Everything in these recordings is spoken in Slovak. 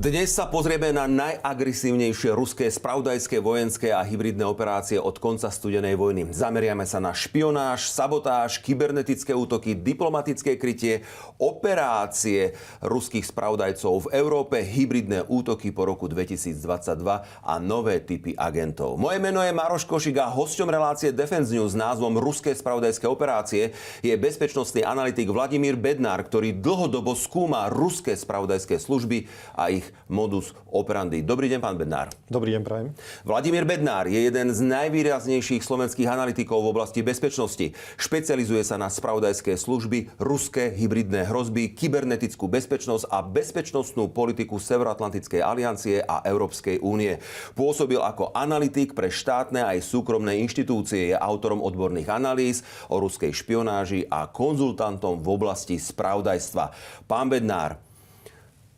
Dnes sa pozrieme na najagresívnejšie ruské spravodajské, vojenské a hybridné operácie od konca studenej vojny. Zameriame sa na špionáž, sabotáž, kybernetické útoky, diplomatické krytie, operácie ruských spravodajcov v Európe, hybridné útoky po roku 2022 a nové typy agentov. Moje meno je Maroš Košík a hosťom relácie Defense News s názvom Ruské spravodajské operácie je bezpečnostný analytik Vladimír Bednár, ktorý dlhodobo skúma ruské spravodajské služby a ich modus operandi. Dobrý deň, pán Bednár. Dobrý deň, prajem. Vladimír Bednár je jeden z najvýraznejších slovenských analytikov v oblasti bezpečnosti. Špecializuje sa na spravodajské služby, ruské hybridné hrozby, kybernetickú bezpečnosť a bezpečnostnú politiku Severoatlantickej aliancie a Európskej únie. Pôsobil ako analytik pre štátne aj súkromné inštitúcie, je autorom odborných analýz o ruskej špionáži a konzultantom v oblasti spravodajstva. Pán Bednár,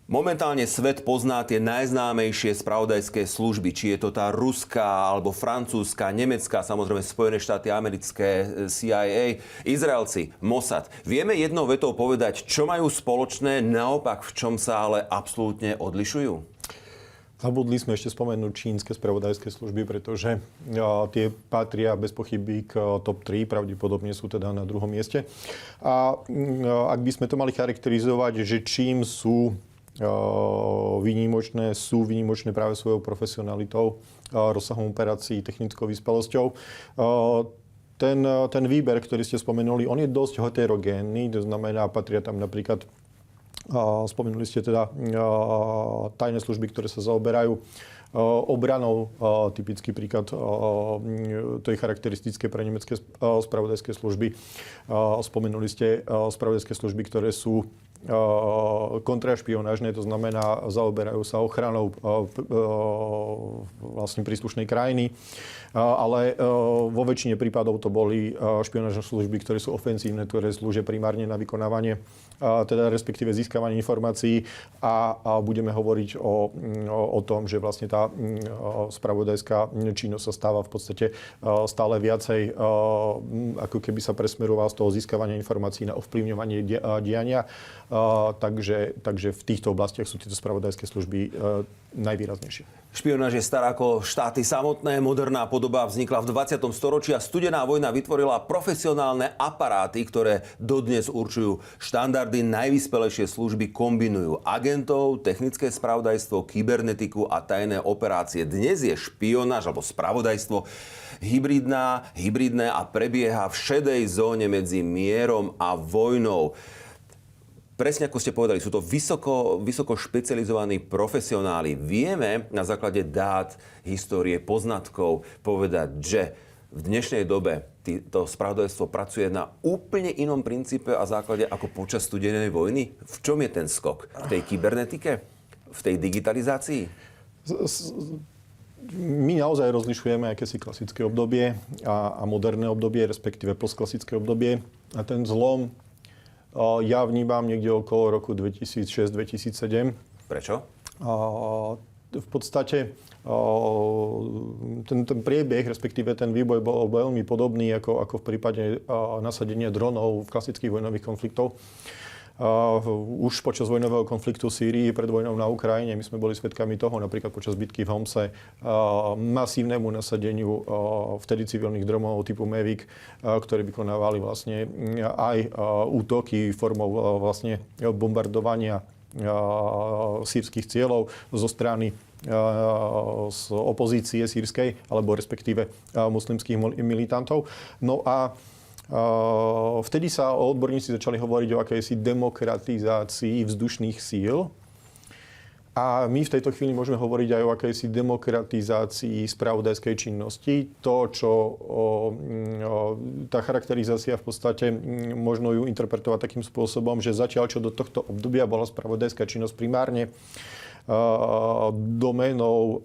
momentálne svet pozná tie najznámejšie spravodajské služby, či je to tá ruská, alebo francúzska, nemecká, samozrejme Spojené štáty americké, CIA, Izraelci, Mossad. Vieme jednou vetou povedať, čo majú spoločné, naopak v čom sa ale absolútne odlišujú? Zabudli sme ešte spomenúť čínske spravodajské služby, pretože tie patria bez pochyby k top 3, pravdepodobne sú teda na druhom mieste. A ak by sme to mali charakterizovať, že čím sú výnimočné práve svojou profesionalitou, rozsahom operácií, technickou vyspelosťou. Ten výber, ktorý ste spomenuli, on je dosť heterogénny, to znamená, patria tam napríklad, spomenuli ste teda tajné služby, ktoré sa zaoberajú obranou, typický príklad, to je charakteristické pre nemecké spravodajské služby. Spomenuli ste spravodajské služby, ktoré sú kontrašpionážne, to znamená, zaoberajú sa ochranou vlastne príslušnej krajiny, ale vo väčšine prípadov to boli špionážne služby, ktoré sú ofenzívne, ktoré slúžia primárne na vykonávanie, teda respektíve získavanie informácií a budeme hovoriť o tom, že vlastne tá spravodajská činnosť sa stáva v podstate stále viacej, ako keby sa presmerovala z toho získavania informácií na ovplyvňovanie diania. Takže v týchto oblastiach sú tieto spravodajské služby najvýraznejšie. Špionáž je stará ako štáty samotné. Moderná podoba vznikla v 20. storočí a studená vojna vytvorila profesionálne aparáty, ktoré dodnes určujú štandardy. Najvyspelejšie služby kombinujú agentov, technické spravodajstvo, kybernetiku a tajné operácie. Dnes je špionáž alebo spravodajstvo hybridné a prebieha v šedej zóne medzi mierom a vojnou. Presne ako ste povedali, sú to vysoko špecializovaní profesionáli. Vieme na základe dát, histórie, poznatkov povedať, že v dnešnej dobe to spravodajstvo pracuje na úplne inom princípe a základe ako počas studenej vojny. V čom je ten skok? V tej kybernetike? V tej digitalizácii? My naozaj rozlišujeme akési klasické obdobie a moderné obdobie, respektíve postklasické obdobie. A ten zlom ja vnímam niekde okolo roku 2006-2007. Prečo? V podstate ten priebeh, respektíve ten výboj bol veľmi podobný ako v prípade nasadenia dronov v klasických vojnových konfliktov. Už počas vojnového konfliktu v Sýrii pred vojnou na Ukrajine my sme boli svedkami toho, napríklad počas bitky v Homse, masívnemu nasadeniu vtedy civilných dronov typu Mavic, ktoré vykonávali vlastne aj útoky formou vlastne bombardovania sýrskych cieľov zo strany z opozície sýrskej, alebo respektíve muslimských militantov. No a vtedy sa odborníci začali hovoriť o akejsi demokratizácii vzdušných síl. A my v tejto chvíli môžeme hovoriť aj o akejsi demokratizácii spravodajskej činnosti. Tá charakterizácia v podstate možno ju interpretovať takým spôsobom, že zatiaľ, čo do tohto obdobia bola spravodajská činnosť primárne doménou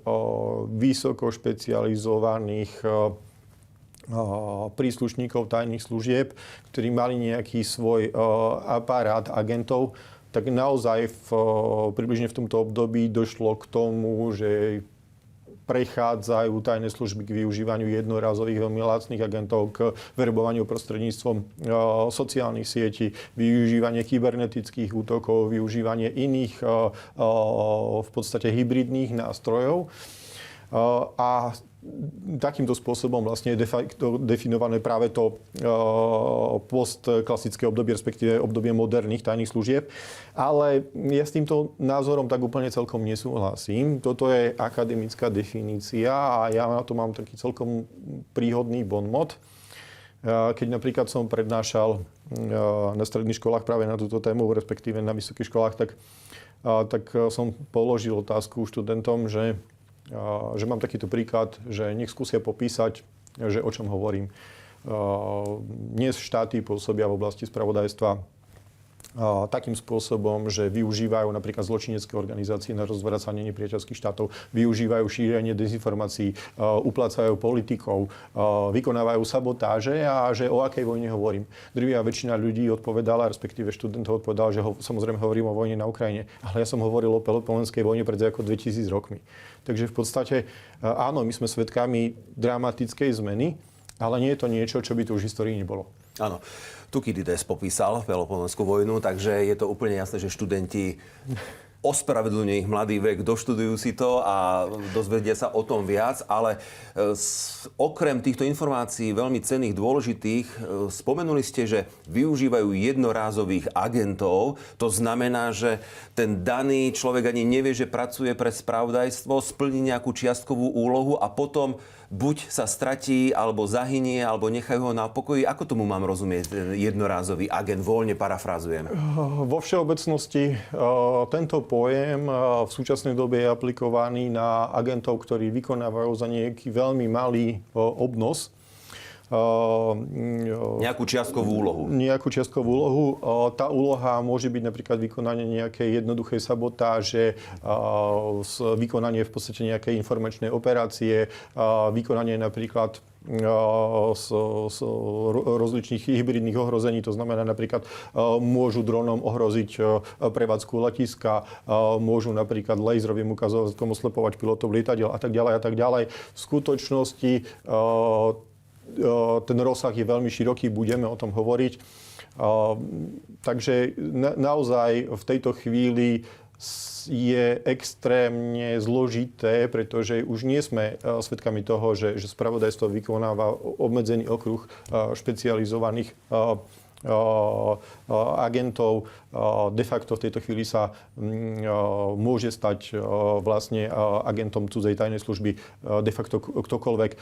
vysoko špecializovaných príslušníkov tajných služieb, ktorí mali nejaký svoj aparát agentov, tak naozaj približne v tomto období došlo k tomu, že prechádzajú tajné služby k využívaniu jednorazových veľmi lacných agentov, k verbovaniu prostredníctvom sociálnych sietí, využívanie kybernetických útokov, využívanie iných v podstate hybridných nástrojov. A takýmto spôsobom vlastne je definované práve to postklasické obdobie, respektíve obdobie moderných tajných služieb. Ale ja s týmto názorom tak úplne celkom nesúhlasím. Toto je akademická definícia a ja na to mám taký celkom príhodný bonmot. Keď napríklad som prednášal na stredných školách práve na túto tému, respektíve na vysokých školách, tak som položil otázku študentom, že mám takýto príklad, že nech skúsia popísať, že o čom hovorím. Dnes štáty pôsobia v oblasti spravodajstva takým spôsobom, že využívajú napríklad zločinecké organizácie na rozvracanie nepriateľských štátov, využívajú šírenie dezinformácií, uplácajú politikov, vykonávajú sabotáže a že o akej vojne hovorím. Drvivá väčšina ľudí odpovedala, respektíve študentov odpovedala, že samozrejme hovorím o vojne na Ukrajine, ale ja som hovoril o Peloponeskej vojne pred ako 2000 rokmi. Takže v podstate áno, my sme svedkami dramatickej zmeny, ale nie je to niečo, čo by tu už v histórii nebolo. Áno. Tukydides popísal Peloponeskú vojnu, takže je to úplne jasné, že študenti ospravedlňuje ich mladý vek, doštudujú si to a dozvedia sa o tom viac, ale okrem týchto informácií veľmi cenných, dôležitých, spomenuli ste, že využívajú jednorázových agentov. To znamená, že ten daný človek ani nevie, že pracuje pre spravodajstvo, splní nejakú čiastkovú úlohu a potom buď sa stratí, alebo zahynie, alebo nechajú ho na pokoji. Ako tomu mám rozumieť, ten jednorázový agent? Voľne parafrazujem. Vo všeobecnosti tento pojem v súčasnej dobe je aplikovaný na agentov, ktorí vykonávajú za nejaký veľmi malý obnos. Nejakú čiastkovú úlohu. Nejakú čiastkovú úlohu. Tá úloha môže byť napríklad vykonanie nejakej jednoduchej sabotáže, vykonanie v podstate nejakej informačnej operácie, vykonanie napríklad z rozličných hybridných ohrození. To znamená napríklad môžu dronom ohroziť prevádzku letiska, môžu napríklad laserovým ukazovkom oslepovať pilotov lietadiel a tak ďalej a tak ďalej. V skutočnosti ten rozsah je veľmi široký, budeme o tom hovoriť. Takže naozaj v tejto chvíli je extrémne zložité, pretože už nie sme svedkami toho, že spravodajstvo vykonáva obmedzený okruh špecializovaných agentov. De facto v tejto chvíli sa môže stať vlastne agentom cudzej tajnej služby de facto ktokoľvek.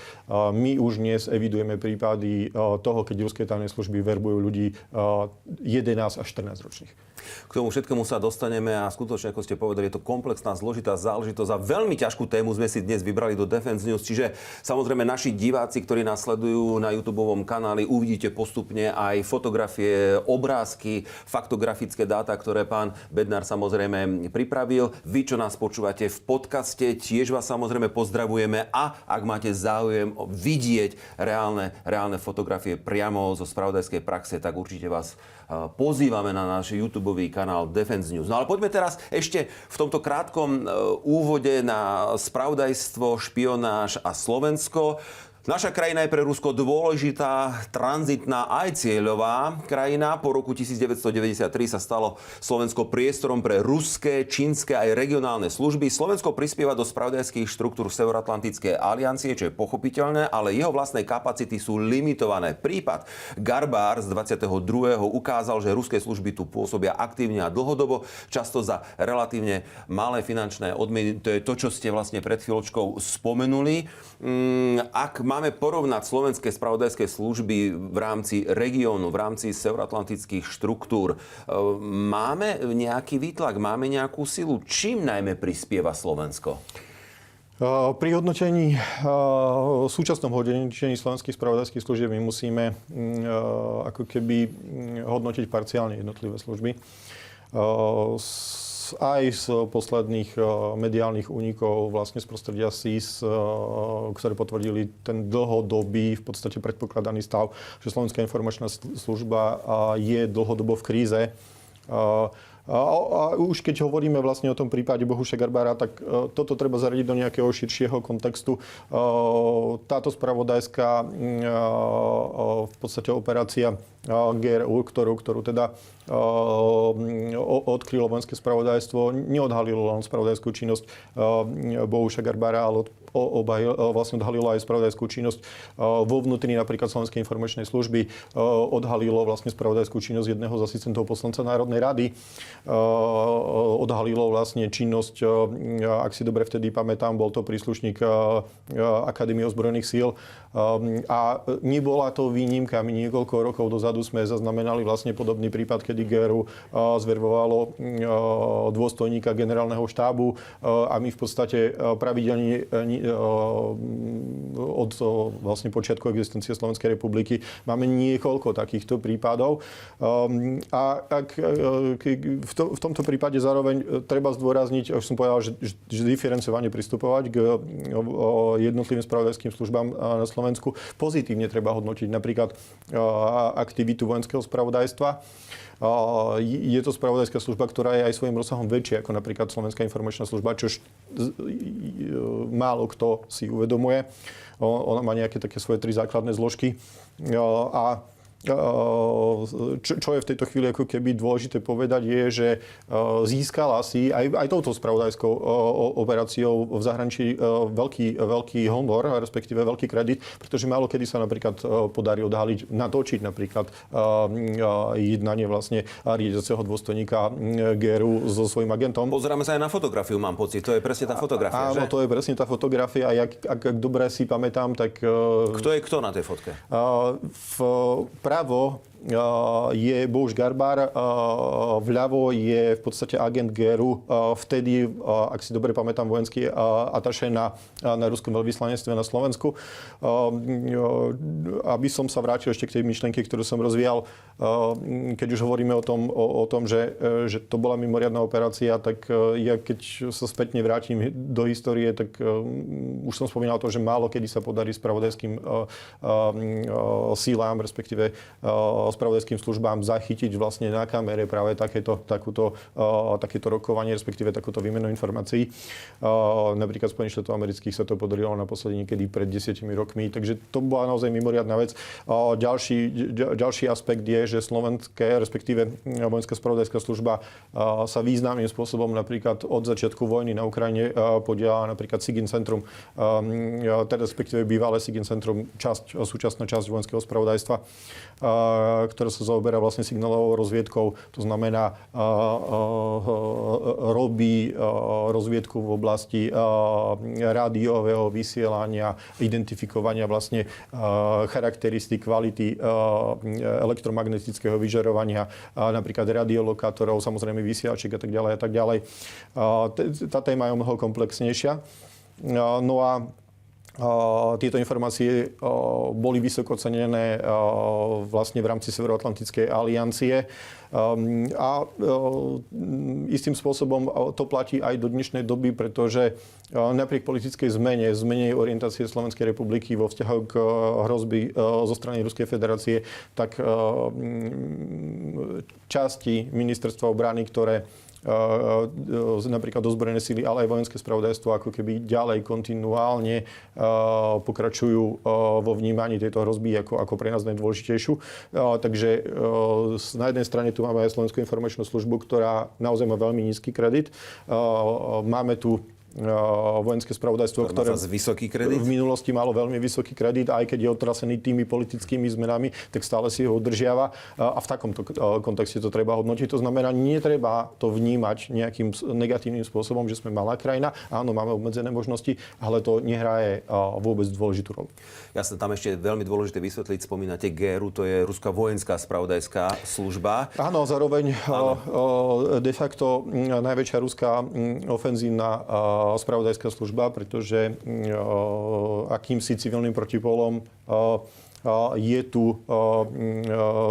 My už dnes evidujeme prípady toho, keď ruské tajné služby verbujú ľudí 11 až 14 ročných. K tomu všetkému sa dostaneme a skutočne, ako ste povedali, je to komplexná, zložitá záležitosť a veľmi ťažkú tému sme si dnes vybrali do Defense News. Čiže samozrejme naši diváci, ktorí nás sledujú na YouTubeovom kanáli, uvidíte postupne aj fotografie, obrázky, faktografické dáta, ktoré pán Bednár samozrejme pripravil. Vy, čo nás počúvate v podcaste, tiež vás samozrejme pozdravujeme a ak máte záujem vidieť reálne fotografie priamo zo spravodajskej praxe, tak určite vás pozývame na náš YouTubeový kanál Defense News. No ale poďme teraz ešte v tomto krátkom úvode na spravodajstvo, špionáž a Slovensko. Naša krajina je pre Rusko dôležitá, tranzitná aj cieľová krajina. Po roku 1993 sa stalo Slovensko priestorom pre ruské, čínske aj regionálne služby. Slovensko prispieva do spravodajských štruktúr Severoatlantickej aliancie, čo je pochopiteľné, ale jeho vlastné kapacity sú limitované. Prípad Garbár z 22. ukázal, že ruské služby tu pôsobia aktívne a dlhodobo, často za relatívne malé finančné odmeny. To je to, čo ste vlastne pred chvíľočkou spomenuli. Ak máme porovnať slovenské spravodajské služby v rámci regiónu, v rámci severoatlantických štruktúr, máme nejaký výtlak, máme nejakú silu? Čím najmä prispieva Slovensko? Pri hodnotení, súčasnom hodnotení slovenských spravodajských služieb my musíme ako keby hodnotiť parciálne jednotlivé služby. Aj z posledných mediálnych únikov vlastne z prostredia SIS, ktoré potvrdili ten dlhodobý, v podstate predpokladaný stav, že Slovenská informačná služba je dlhodobo v kríze. A už keď hovoríme vlastne o tom prípade Bohuša Garbára, tak toto treba zaradiť do nejakého širšieho kontextu. Táto spravodajská v podstate operácia GRU, ktorú teda odkrylo vojenské spravodajstvo, neodhalilo len spravodajskú činnosť Bohuša Garbára, ale vlastne odhalilo aj spravodajskú činnosť vo vnútri napríklad Slovenskej informačnej služby, odhalilo vlastne spravodajskú činnosť jedného z asistentov poslanca Národnej rady, odhalilo vlastne činnosť, ak si dobre vtedy pamätám, bol to príslušník Akadémie ozbrojených síl a nebola to výnimka. My niekoľko rokov dozadu sme zaznamenali vlastne podobný prípad, kedy GRU zverbovalo dôstojníka generálneho štábu a my v podstate pravidelne od vlastne počiatku existencie Slovenskej republiky máme niekoľko takýchto prípadov. A v tomto prípade zároveň treba zdôrazniť, už som povedal, že diferencovane pristupovať k jednotlivým spravodajským službám na Slovensku. Pozitívne treba hodnotiť napríklad aktivitu vojenského spravodajstva. Je to spravodajská služba, ktorá je aj svojím rozsahom väčšia ako napríklad Slovenská informačná služba, čo málo kto si uvedomuje. Ona má nejaké také svoje 3 základné zložky. A čo je v tejto chvíli ako keby dôležité povedať, je, že získala si aj touto spravodajskou operáciou v zahraničí veľký honor, respektíve veľký kredit, pretože málo kedy sa napríklad podarí odhaliť, natočiť napríklad jednanie vlastne riadiaceho dôstojníka GRU so svojím agentom. Pozeráme sa aj na fotografiu, mám pocit. To je presne tá fotografia, áno, že? to je presne tá fotografia. Ak dobre si pamätám, tak... Kto je kto na tej fotke? Vpravo je Bohuš Garbár, vľavo je v podstate agent GRU, vtedy, ak si dobre pamätám, vojenský atašé na ruskom veľvyslanectve na Slovensku. Aby som sa vrátil ešte k tej myšlienke, ktorú som rozvíjal, keď už hovoríme o tom, že to bola mimoriadna operácia, tak ja keď sa spätne vrátim do histórie, tak už som spomínal to, že málo kedy sa podarí spravodajským sílám, respektíve spravodajským službám zachytiť vlastne na kamere práve takéto rokovanie, respektíve takúto výmenu informácií. Napríklad Spojených štátov amerických sa to podarilo naposledy niekedy pred 10 rokmi, takže to bola naozaj mimoriadna vec. Ďalší aspekt je, že slovenské, respektíve vojenská spravodajská služba sa významným spôsobom napríklad od začiatku vojny na Ukrajine podiela napríklad SIGINT centrum, teda respektíve bývalé SIGINT centrum, súčasná časť vojenského spravodajstva, ktorá sa zaoberá vlastne signálovou rozviedkou. To znamená, robí rozviedku v oblasti rádiového vysielania, identifikovania vlastne charakteristík kvality elektromagnetického vyžarovania, napríklad radiolokátorov, samozrejme vysielačiek a tak ďalej a tak ďalej. Tá téma je o mnoho komplexnejšia. No a tieto informácie boli vysoko cenené vlastne v rámci Severoatlantickej aliancie a istým spôsobom to platí aj do dnešnej doby, pretože napriek politickej zmene orientácie Slovenskej republiky vo vzťahu k hrozby zo strany Ruskej federácie, tak časti ministerstva obrany, ktoré napríklad ozbrojené síly, ale aj vojenské spravodajstvo ako keby ďalej kontinuálne pokračujú vo vnímaní tejto hrozby ako pre nás najdôležitejšiu. Takže na jednej strane tu máme aj Slovenskú informačnú službu, ktorá naozaj má veľmi nízky kredit. Máme tu vojenské spravodajstvo, ktoré v minulosti malo veľmi vysoký kredit, aj keď je otrasený tými politickými zmenami, tak stále si ho udržiava. A v takomto kontexte to treba hodnotiť. To znamená, netreba to vnímať nejakým negatívnym spôsobom, že sme malá krajina. Áno, máme obmedzené možnosti, ale to nehraje vôbec dôležitú rolu. Jasne, tam ešte veľmi dôležité vysvetliť, spomínate GRU, to je ruská vojenská spravodajská služba. Áno, zároveň de facto najväčšia ruská ofenzívna spravodajská služba, pretože akýmsi civilným protipolom je tu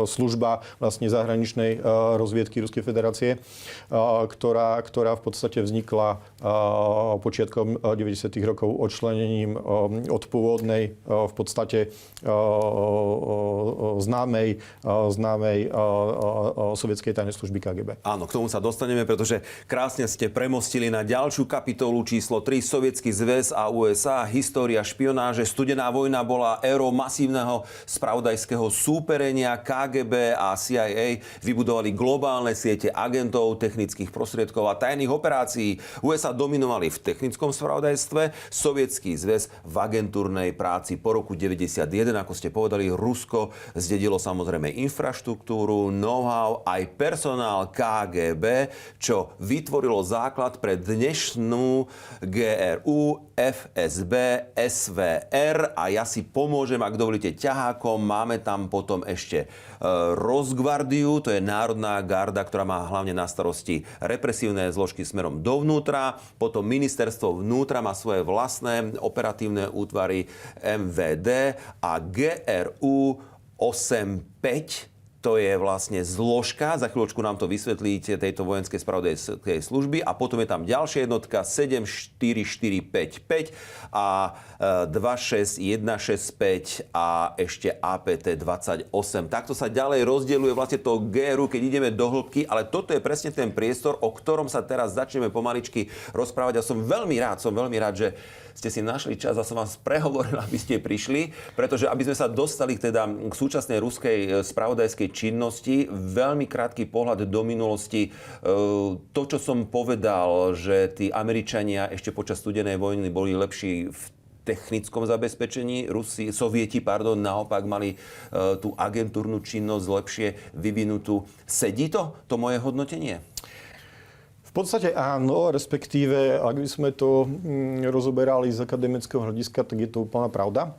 služba vlastne zahraničnej rozviedky Ruskej federácie, ktorá v podstate vznikla počiatkom 90. rokov odčlenením od pôvodnej v podstate známej sovietskej tajnej služby KGB. Áno, k tomu sa dostaneme, pretože krásne ste premostili na ďalšiu kapitolu číslo 3, Sovietsky zväz a USA, história špionáže. Studená vojna bola érou masívneho spravodajského súperenia. KGB a CIA vybudovali globálne siete agentov, technických prostriedkov a tajných operácií. USA dominovali v technickom spravodajstve, Sovietsky zväz v agentúrnej práci. Po roku 91, ako ste povedali, Rusko zdedilo samozrejme infraštruktúru, know-how, aj personál KGB, čo vytvorilo základ pre dnešnú GRU, FSB, SVR a ja si pomôžem, ak dovolíte, ťahákom. Máme tam potom ešte Rosgvardiu, to je národná garda, ktorá má hlavne na starosti represívne zložky smerom dovnútra. Potom ministerstvo vnútra má svoje vlastné operatívne útvary MVD a GRU 85. To je vlastne zložka, za chvíľočku nám to vysvetlíte, tejto vojenskej spravodajskej služby. A potom je tam ďalšia jednotka 74455 a 26165 a ešte APT 28. Takto sa ďalej rozdeľuje vlastne to GRU, keď ideme do hĺbky, ale toto je presne ten priestor, o ktorom sa teraz začneme pomaličky rozprávať. A som veľmi rád, že ste si našli čas a som vás prehovoril, aby ste prišli, pretože aby sme sa dostali teda k súčasnej ruskej spravodajskej činnosti, veľmi krátky pohľad do minulosti. To, čo som povedal, že tí Američania ešte počas studenej vojny boli lepší v technickom zabezpečení, Sovieti naopak mali tú agentúrnu činnosť lepšie vyvinutú. Sedí to moje hodnotenie? V podstate áno, respektíve, ak by sme to rozoberali z akademického hľadiska, tak je to úplná pravda.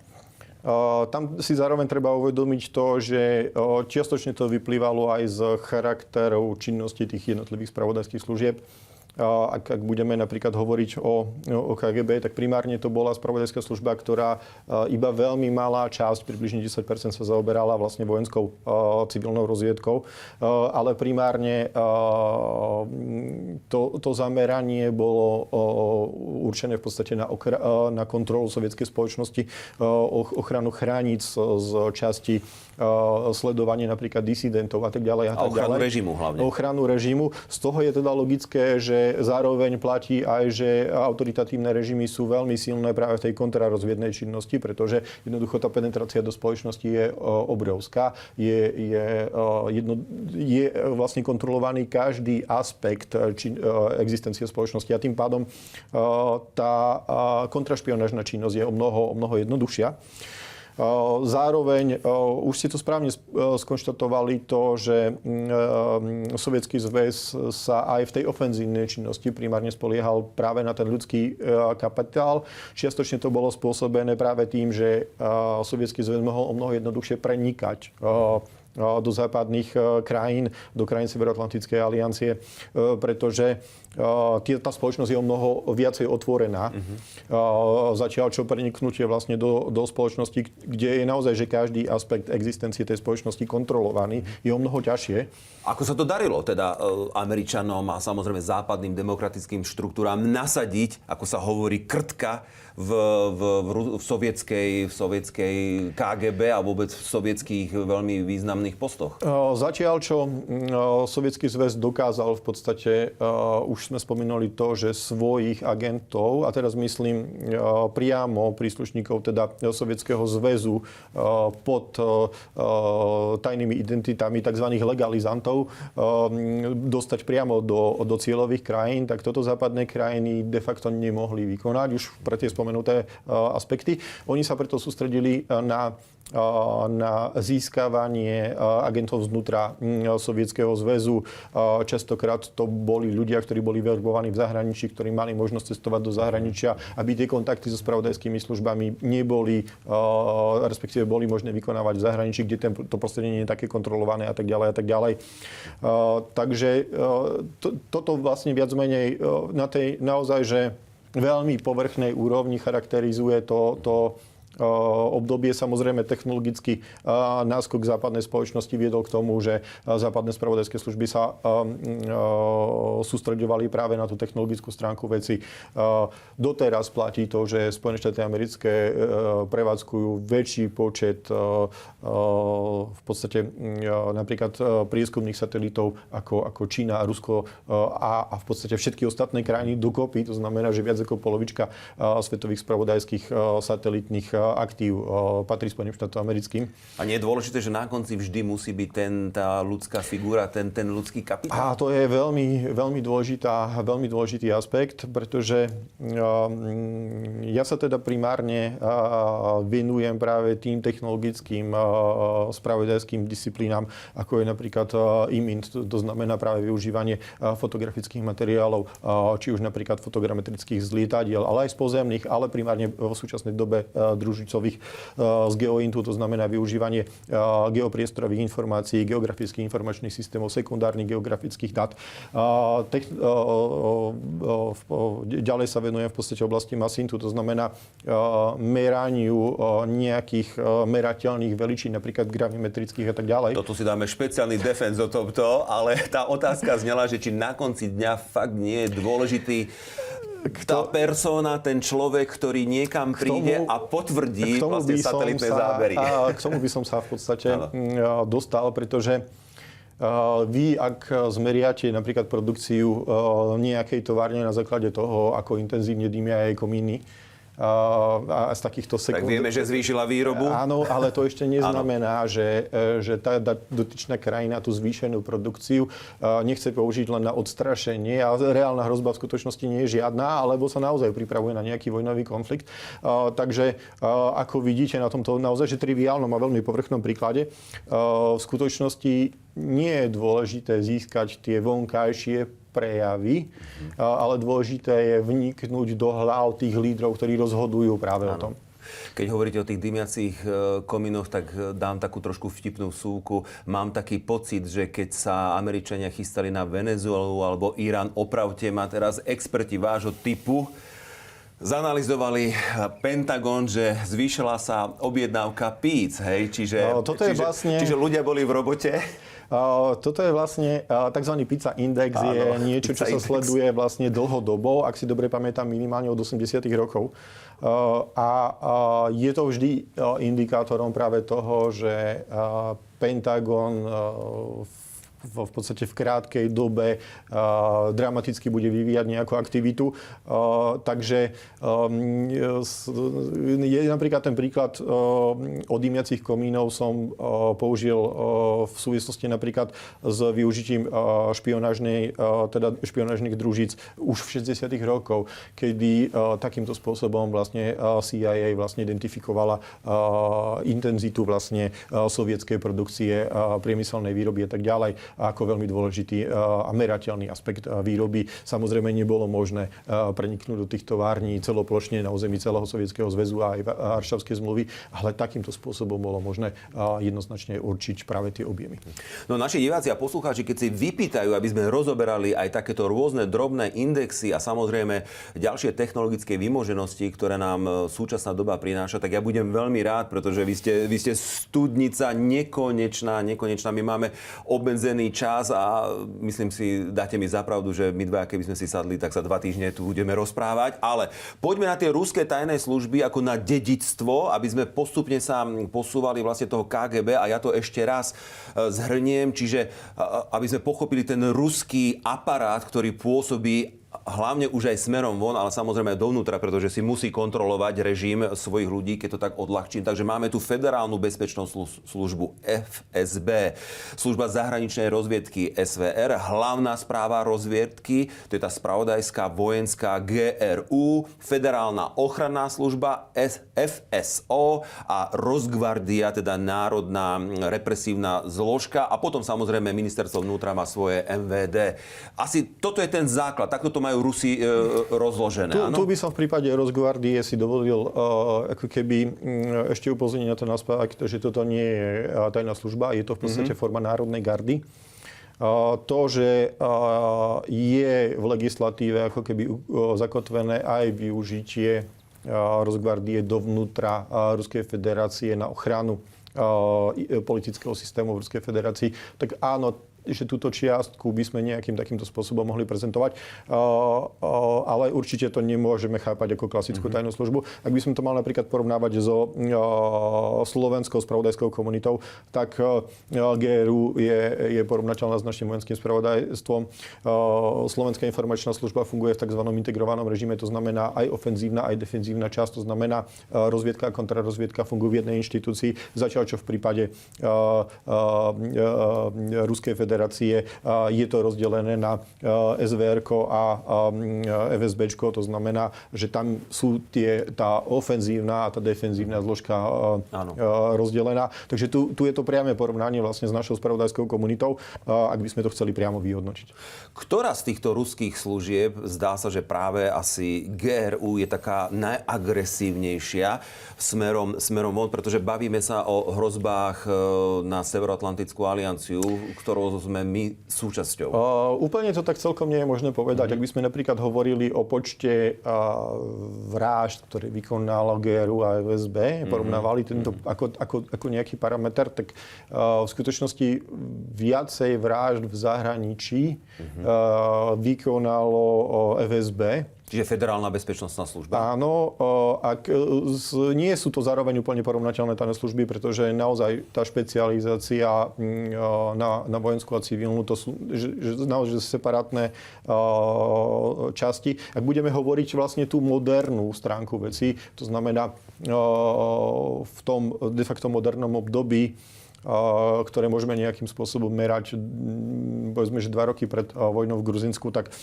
Tam si zároveň treba uvedomiť to, že čiastočne to vyplývalo aj z charakterov činnosti tých jednotlivých spravodajských služieb. Ak budeme napríklad hovoriť o KGB, tak primárne to bola spravodajská služba, ktorá iba veľmi malá časť, približne 10% sa zaoberala vlastne vojenskou civilnou rozviedkou, ale primárne to zameranie bolo určené v podstate na kontrolu sovietskej spoločnosti, ochranu hraníc z časti sledovanie napríklad disidentov a tak ďalej. A ochranu režimu hlavne. Ochranu režimu. Z toho je teda logické, že zároveň platí aj, že autoritatívne režimy sú veľmi silné práve v tej kontrarozviednej činnosti, pretože jednoducho tá penetrácia do spoločnosti je obrovská. Je vlastne kontrolovaný každý aspekt existencie spoločnosti a tým pádom tá kontrašpionážna činnosť je o mnoho jednoduchšia. Zároveň už ste to správne skonštatovali to, že Sovietsky zväz sa aj v tej ofenzívnej činnosti primárne spoliehal práve na ten ľudský kapitál. Čiastočne to bolo spôsobené práve tým, že Sovietsky zväz mohol o mnoho jednoduchšie prenikať do západných krajín, do krajín Severoatlantickej aliancie, pretože tá spoločnosť je o mnoho viacej otvorená. Zatiaľ čo preniknutie vlastne do spoločnosti, kde je naozaj, že každý aspekt existencie tej spoločnosti kontrolovaný, je o mnoho ťažšie. Ako sa to darilo teda Američanom a samozrejme západným demokratickým štruktúram nasadiť, ako sa hovorí, krtka v sovietskej KGB a vôbec v sovietských veľmi významných postoch? Zatiaľ, čo Sovietsky zväz dokázal v podstate, už sme spomínali to, že svojich agentov, a teraz myslím priamo príslušníkov teda Sovietskeho zväzu pod tajnými identitami tzv. Legalizantov dostať priamo do cieľových krajín, tak toto západné krajiny de facto nemohli vykonať už pre tie spomenuté aspekty. Oni sa preto sústredili na získavanie agentov znútra Sovietskeho zväzu. Častokrát to boli ľudia, ktorí boli verbovaní v zahraničí, ktorí mali možnosť cestovať do zahraničia, aby tie kontakty so spravodajskými službami neboli, respektíve boli možné vykonávať v zahraničí, kde to prostredie nie je také kontrolované a tak ďalej a tak ďalej. Takže toto vlastne viac menej na tej naozaj, že veľmi povrchnej úrovni charakterizuje to obdobie. Samozrejme, technologický náskok západnej spoločnosti viedol k tomu, že západné spravodajské služby sa sústreďovali práve na tú technologickú stránku veci. Doteraz platí to, že Spojené štáty americké prevádzkujú väčší počet v podstate napríklad prieskumných satelitov ako Čína a Rusko a v podstate všetky ostatné krajiny dokopy. To znamená, že viac ako polovička svetových spravodajských satelitných aktív patrí Spojeným štátom americkým. A nie je dôležité, že na konci vždy musí byť tá ľudská figúra, ten ľudský kapitál? A to je veľmi dôležitý aspekt, pretože ja sa teda primárne venujem práve tým technologickým spravodajským disciplínám, ako je napríklad IMINT, to znamená práve využívanie fotografických materiálov, či už napríklad fotogrametrických z lietadiel, ale aj z pozemných, ale primárne v súčasnej dobe družicových z geointu, to znamená využívanie geopriestorových informácií, geografických informačných systémov, sekundárnych geografických dát. Ďalej sa venujem v podstate oblasti masintu, to znamená meraniu nejakých merateľných veličín, napríklad gravimetrických a tak ďalej. Toto si dáme špeciálny defense o tomto, ale tá otázka znela, že či na konci dňa fakt nie je dôležitý tá persona, ten človek, ktorý niekam príde a potvrdí vlastne satelitné zábery. K tomu by som sa v podstate dostal, pretože vy, ak zmeriate napríklad produkciu nejakej továrne na základe toho, ako intenzívne dymia jej komíny, a z takýchto sekúnd... Tak vieme, že zvýšila výrobu. Áno, ale to ešte neznamená, že tá dotyčná krajina tú zvýšenú produkciu nechce použiť len na odstrašenie a reálna hrozba v skutočnosti nie je žiadna, alebo sa naozaj pripravuje na nejaký vojnový konflikt. Takže ako vidíte na tomto naozaj, že triviálnom a veľmi povrchnom príklade, v skutočnosti nie je dôležité získať tie vonkajšie prejavy, ale dôležité je vniknúť do hlav tých lídrov, ktorí rozhodujú práve o tom. Keď hovoríte o tých dymiacich komínoch, tak dám takú trošku vtipnú vsúku. Mám taký pocit, že keď sa Američania chystali na Venezuelu alebo Irán, opravte ma teraz experti vášho typu, zanalyzovali Pentagon, že zvýšila sa objednávka píc, hej? Čiže ľudia boli v robote. Toto je vlastne tzv. Pizza Index, je niečo, čo sa sleduje vlastne dlhodobo, ak si dobre pamätám, minimálne od 80. rokov. A je to vždy indikátorom práve toho, že Pentagon v podstate v krátkej dobe dramaticky bude vyvíjať nejakú aktivitu. Takže je napríklad ten príklad o dymiacich komínov som použil v súvislosti napríklad s využitím špionážnych družíc už v 60. rokov, kedy takýmto spôsobom vlastne CIA vlastne identifikovala intenzitu vlastne sovietskej produkcie, priemyselnej výroby a tak ďalej ako veľmi dôležitý a merateľný aspekt výroby. Samozrejme nebolo možné preniknúť do týchto tovární celoplošne na území celého Sovietskeho zväzu a aj Varšavskej zmluvy, ale takýmto spôsobom bolo možné jednoznačne určiť práve tie objemy. No naši diváci a poslucháči, keď si vypýtajú, aby sme rozoberali aj takéto rôzne drobné indexy a samozrejme ďalšie technologické vymoženosti, ktoré nám súčasná doba prináša, tak ja budem veľmi rád, pretože vy ste studnica nekonečná. My máme obmedzený čas a myslím si, dáte mi za pravdu, že my dva, keby sme si sadli, tak sa 2 týždne tu budeme rozprávať. Ale poďme na tie ruské tajné služby ako na dedičstvo, aby sme postupne sa posúvali vlastne toho KGB a ja to ešte raz zhrniem, čiže aby sme pochopili ten ruský aparát, ktorý pôsobí hlavne už aj smerom von, ale samozrejme aj dovnútra, pretože si musí kontrolovať režim svojich ľudí, keď to tak odľahčím. Takže máme tu Federálnu bezpečnostnú službu FSB, služba zahraničnej rozviedky SVR, hlavná správa rozviedky, to je tá spravodajská vojenská GRU, Federálna ochranná služba FSO a Rosgvardia, teda národná represívna zložka a potom samozrejme ministerstvo vnútra má svoje MVD. Asi toto je ten základ, takto to majú Rusi rozložené, áno? Tu by som v prípade Rosgvardie si dovolil ako keby ešte upozorniť na ten aspekt, že toto nie je tajná služba, je to v podstate forma národnej gardy. To, že je v legislatíve ako keby zakotvené aj využitie Rosgvardie dovnútra Ruskej federácie na ochranu politického systému v Ruskej federácii, tak áno, že túto čiastku by sme nejakým takýmto spôsobom mohli prezentovať, ale určite to nemôžeme chápať ako klasickú tajnú službu. Ak by sme to mali napríklad porovnávať so slovenskou spravodajskou komunitou, tak GRU je porovnateľná s našim vojenským spravodajstvom. Slovenská informačná služba funguje v tzv. Integrovanom režime, to znamená aj ofenzívna, aj defenzívna časť, to znamená rozviedka a kontrarozviedka fungujú v jednej inštitúcii, zatiaľ čo v prípade Ruskej federácie je to rozdelené na SVR a FSB, to znamená, že tam sú tá ofenzívna a tá defenzívna zložka rozdelená. Takže tu je to priame porovnanie vlastne s našou spravodajskou komunitou, ak by sme to chceli priamo vyhodnotiť. Ktorá z týchto ruských služieb, zdá sa, že práve asi GRU je taká najagresívnejšia smerom von, pretože bavíme sa o hrozbách na Severoatlantickú alianciu, ktorou sme my súčasťou? Úplne to tak celkom nie je možné povedať. Ak by sme napríklad hovorili o počte vražd, ktoré vykonalo GRU a FSB, porovnávali tento ako nejaký parameter, tak v skutočnosti viacej vražd v zahraničí vykonalo FSB. Čiže Federálna bezpečnostná služba? Áno, nie sú to zároveň úplne porovnateľné tajné služby, pretože naozaj tá špecializácia na vojenskú a civilnú, to sú naozaj separátne časti. Ak budeme hovoriť vlastne tú modernú stránku veci, to znamená v tom de facto modernom období, ktoré môžeme nejakým spôsobom merať, povedzme, že 2 roky pred vojnou v Gruzinsku, tak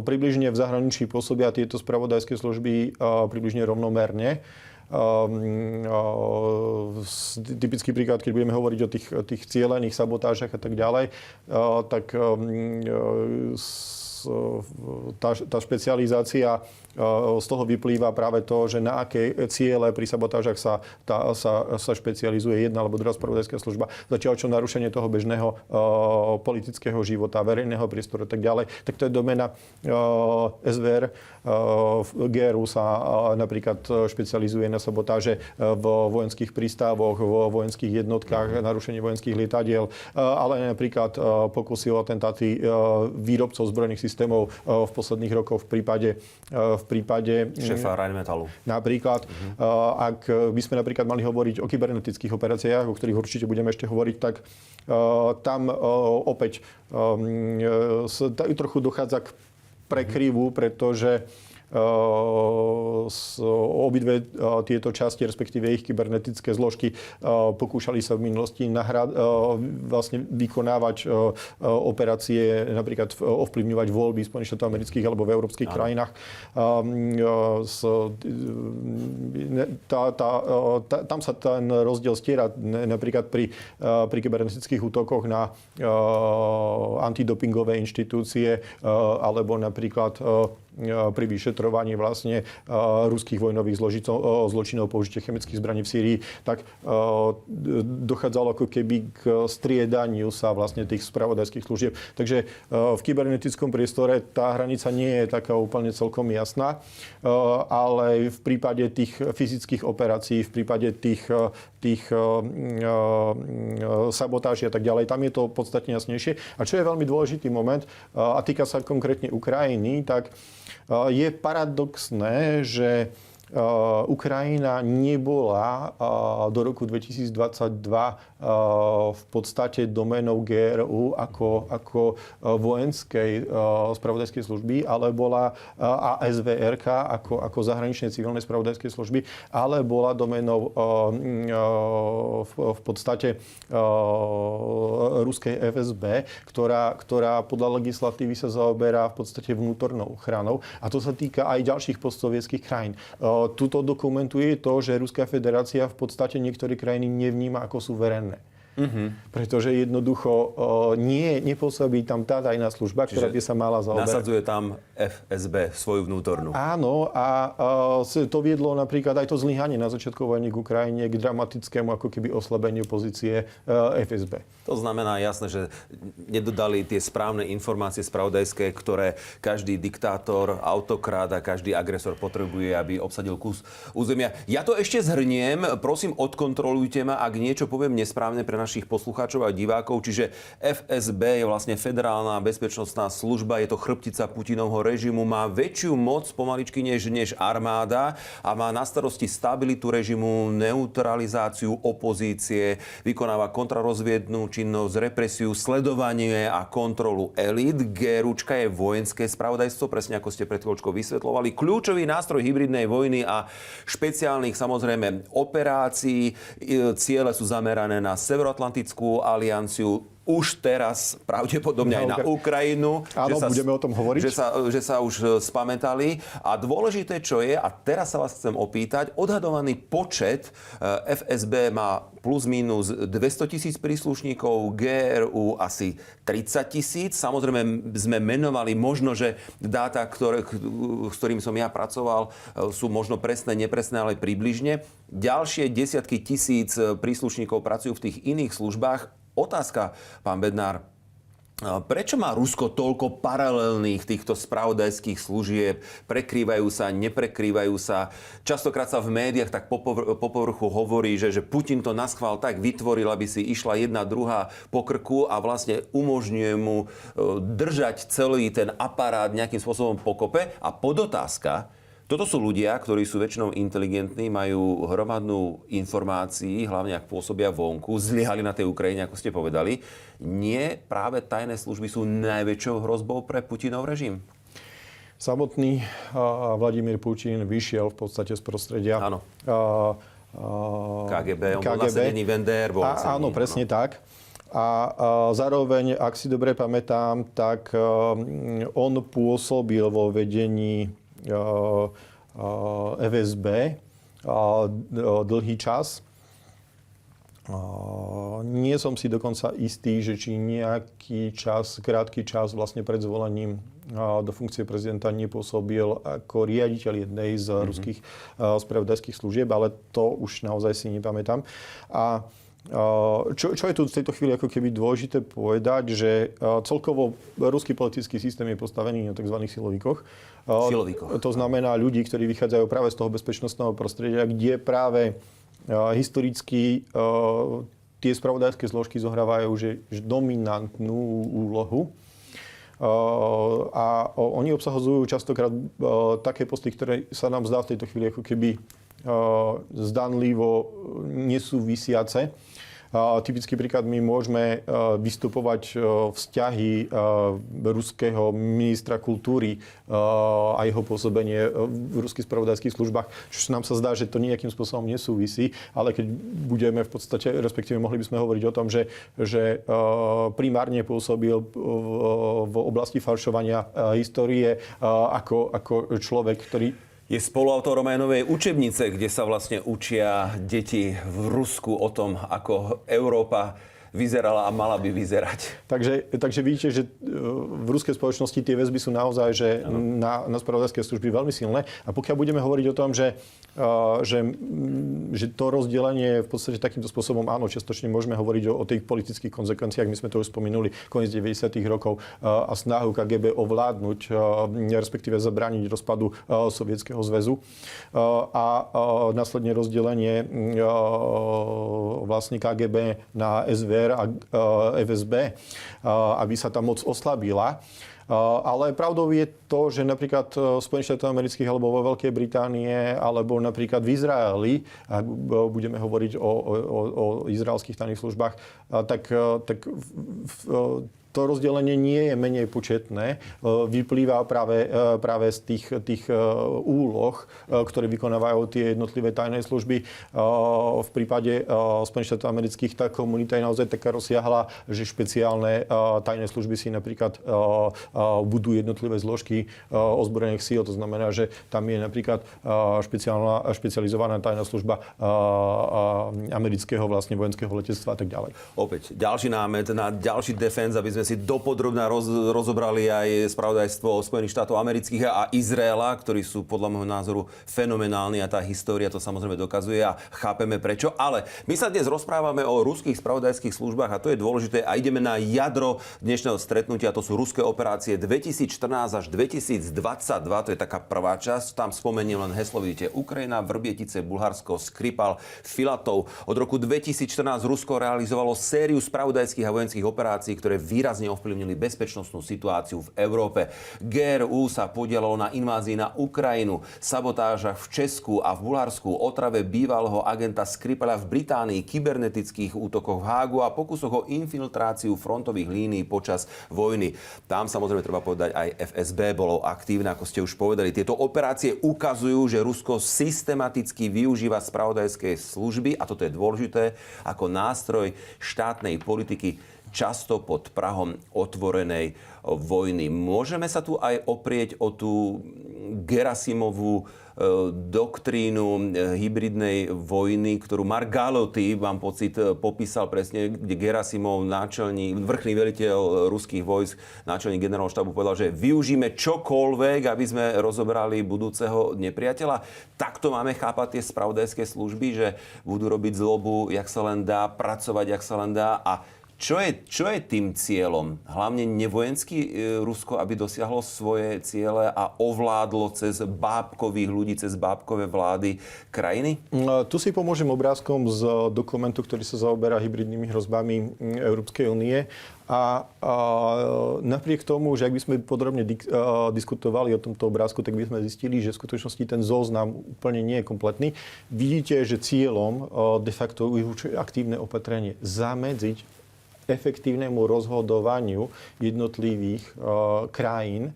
približne v zahraničí pôsobia tieto spravodajské služby približne rovnomerne. Typický príklad, keď budeme hovoriť o tých cielených sabotážach a tak ďalej, tak tá špecializácia z toho vyplýva práve to, že na aké ciele pri sabotážach sa špecializuje jedna alebo druhá spravodajská služba. Zatiaľ čo narušenie toho bežného politického života, verejného priestoru a tak ďalej, tak to je domena SVR. GRU sa napríklad špecializuje na sabotáže v vojenských prístavoch, vo vojenských jednotkách, narušenie vojenských lietadiel, ale napríklad pokusy o atentáty výrobcov zbrojných systémov v posledných rokoch v prípade šéfa Rheinmetallu. Napríklad, ak by sme napríklad mali hovoriť o kybernetických operáciách, o ktorých určite budeme ešte hovoriť, tak tam opäť trochu dochádza k prekryvu, pretože obidve tieto časti, respektíve ich kybernetické zložky, pokúšali sa v minulosti vlastne vykonávať operácie, napríklad ovplyvňovať voľby Spojených štátov amerických alebo v európskych krajinách. Tam sa ten rozdiel stiera napríklad pri kybernetických útokoch na antidopingové inštitúcie alebo napríklad pri vyšetrovaní vlastne ruských vojnových zločinov použitia chemických zbraní v Sýrii, tak dochádzalo ako keby k striedaniu sa vlastne tých spravodajských služieb. Takže v kybernetickom priestore tá hranica nie je taká úplne celkom jasná, ale v prípade tých fyzických operácií, v prípade tých sabotáží a tak ďalej, tam je to podstatne jasnejšie. A čo je veľmi dôležitý moment, a týka sa konkrétne Ukrajiny, tak je paradoxné, že Ukrajina nebola do roku 2022 v podstate doménou GRU ako vojenskej spravodajskej služby, ale bola ASVRK ako zahraničnej civilnej spravodajskej služby, ale bola doménou v podstate ruskej FSB, ktorá podľa legislatívy sa zaoberá v podstate vnútornou ochranou. A to sa týka aj ďalších postsovietských krajín. Tuto dokumentuje to, že Ruská federácia v podstate niektoré krajiny nevníma ako suverénne. Pretože jednoducho nepôsobí tam tá tajná služba, ktorá by sa mala zaoberať. Nasadzuje tam FSB svoju vnútornú. Áno, a to viedlo napríklad aj to zlyhanie na začiatku vojny k Ukrajine k dramatickému ako keby oslabeniu pozície FSB. To znamená jasné, že nedodali tie správne informácie spravodajské, ktoré každý diktátor, autokrát a každý agresor potrebuje, aby obsadil kus územia. Ja to ešte zhrniem. Prosím, odkontrolujte ma, ak niečo poviem nesprávne pre našich poslucháčov a divákov. Čiže FSB je vlastne Federálna bezpečnostná služba, je to chrbtica Putinovho režimu, má väčšiu moc pomaličky než armáda a má na starosti stabilitu režimu, neutralizáciu opozície, vykonáva kontrarozviednú činnosť, represiu, sledovanie a kontrolu elít. GRUčka je vojenské spravodajstvo, presne ako ste pred chvíľočkou vysvetľovali. Kľúčový nástroj hybridnej vojny a špeciálnych samozrejme operácií. Ciele sú zamerané na Severoatlantickú alianciu, už teraz pravdepodobne aj na Ukrajinu. Áno, budeme o tom hovoriť. Že sa už spamätali. A dôležité, čo je, a teraz sa vás chcem opýtať, odhadovaný počet FSB má plus minus 200 000 príslušníkov, GRU asi 30 000. Samozrejme sme menovali možno, že dáta, s ktorými som ja pracoval, sú možno presné, nepresné, ale približne. Ďalšie desiatky tisíc príslušníkov pracujú v tých iných službách. Otázka, pán Bednár, prečo má Rusko toľko paralelných týchto spravodajských služieb? Prekrývajú sa, neprekrývajú sa? Častokrát sa v médiách tak po povrchu hovorí, že Putin to naschvál tak vytvoril, aby si išla jedna druhá po krku a vlastne umožňuje mu držať celý ten aparát nejakým spôsobom pokope. A podotázka, toto sú ľudia, ktorí sú väčšinou inteligentní, majú hromadnú informácií, hlavne ak pôsobia vonku, zlyhali na tej Ukrajine, ako ste povedali. Nie práve tajné služby sú najväčšou hrozbou pre Putinov režim? Samotný Vladimír Putin vyšiel v podstate z prostredia KGB. On bol nasadený v NDR. Áno, presne tak. A zároveň, ak si dobre pamätám, tak on pôsobil vo vedení FSB dlhý čas. Nie som si dokonca istý, že či nejaký čas, krátky čas vlastne pred zvolením do funkcie prezidenta nepôsobil ako riaditeľ jednej z ruských spravodajských služieb, ale to už naozaj si nepamätám. A čo je tu v tejto chvíli ako keby dôležité povedať, že celkovo ruský politický systém je postavený na tzv. Silovíkoch. To znamená ľudí, ktorí vychádzajú práve z toho bezpečnostného prostredia, kde práve historicky tie spravodajské zložky zohrávajú že dominantnú úlohu. A oni obsahujú častokrát také posty, ktoré sa nám zdá v tejto chvíli ako keby zdanlivo nesúvisiace. Typický príklad, my môžeme vystupovať vzťahy ruského ministra kultúry a jeho pôsobenie v ruských spravodajských službách, čo nám sa zdá, že to nejakým spôsobom nesúvisí, ale keď budeme v podstate, respektíve mohli by sme hovoriť o tom, že primárne pôsobil v oblasti falšovania histórie ako človek, ktorý je spoluautorom aj novej učebnice, kde sa vlastne učia deti v Rusku o tom, ako Európa vyzerala a mala by vyzerať. Takže vidíte, že v ruskej spoločnosti tie väzby sú naozaj že na spravodajské služby veľmi silné. A pokiaľ budeme hovoriť o tom, že to rozdelenie v podstate takýmto spôsobom, áno, čiastočne môžeme hovoriť o tých politických konzekvenciách. My sme to už spomenuli, koniec 90. rokov a snahu KGB ovládnuť, respektíve zabrániť rozpadu Sovietskeho zväzu. A následne rozdelenie vlastne KGB na SVR a FSB, aby sa tá moc oslabila. Ale pravdou je to, že napríklad v Spojených štátoch amerických alebo vo Veľkej Británie alebo napríklad v Izraeli, ak budeme hovoriť o izraelských tajných službách, tak to rozdelenie nie je menej početné. Vyplýva práve z tých úloh, ktoré vykonávajú tie jednotlivé tajné služby. V prípade Spojených štátov amerických tá komunita je naozaj taká rozsiahla, že špeciálne tajné služby si napríklad budú jednotlivé zložky ozbrojených síl. To znamená, že tam je napríklad špecializovaná tajná služba amerického vlastne vojenského letectva a tak ďalej. Opäť ďalší námet na ďalší defense, aby sme si dopodrobne rozobrali aj spravodajstvo Spojených štátov amerických a Izraela, ktorí sú podľa môjho názoru fenomenálni a tá história to samozrejme dokazuje a chápeme prečo. Ale my sa dnes rozprávame o ruských spravodajských službách a to je dôležité a ideme na jadro dnešného stretnutia. To sú ruské operácie 2014 až 2022. To je taká prvá časť. Tam spomeniem len heslo, vidíte, Ukrajina, Vrbietice, Bulharsko, Skripal, Filatov. Od roku 2014 Rusko realizovalo sériu spravodajských a vojenských operácií, ktoré výrazne ovplyvnili bezpečnostnú situáciu v Európe. GRU sa podielalo na invázii na Ukrajinu, sabotážach v Česku a v Bulharsku, otrave bývalého agenta Skripala v Británii, kybernetických útokoch v Hágu a pokusoch o infiltráciu frontových línií počas vojny. Tam samozrejme treba povedať aj FSB bolo aktívne, ako ste už povedali. Tieto operácie ukazujú, že Rusko systematicky využíva spravodajské služby, a toto je dôležité, ako nástroj štátnej politiky často pod prahom otvorenej vojny. Môžeme sa tu aj oprieť o tú Gerasimovú doktrínu hybridnej vojny, ktorú Mark Galoty, mám pocit, popísal presne, kde Gerasimov, vrchný veliteľ ruských vojsk, náčelník generálneho štábu, povedal, že využíme čokoľvek, aby sme rozobrali budúceho nepriateľa. Takto máme chápať tie spravodajské služby, že budú robiť zlobu, jak sa len dá, pracovať, jak sa len dá. A čo je tým cieľom? Hlavne nevojenský Rusko, aby dosiahlo svoje ciele a ovládlo cez bábkových ľudí, cez bábkové vlády krajiny? Tu si pomôžem obrázkom z dokumentu, ktorý sa zaoberá hybridnými hrozbami Európskej únie. A napriek tomu, že ak by sme podrobne diskutovali o tomto obrázku, tak by sme zistili, že v skutočnosti ten zoznam úplne nie je kompletný. Vidíte, že cieľom de facto je aktívne opatrenie zamedziť efektívnemu rozhodovaniu jednotlivých krajín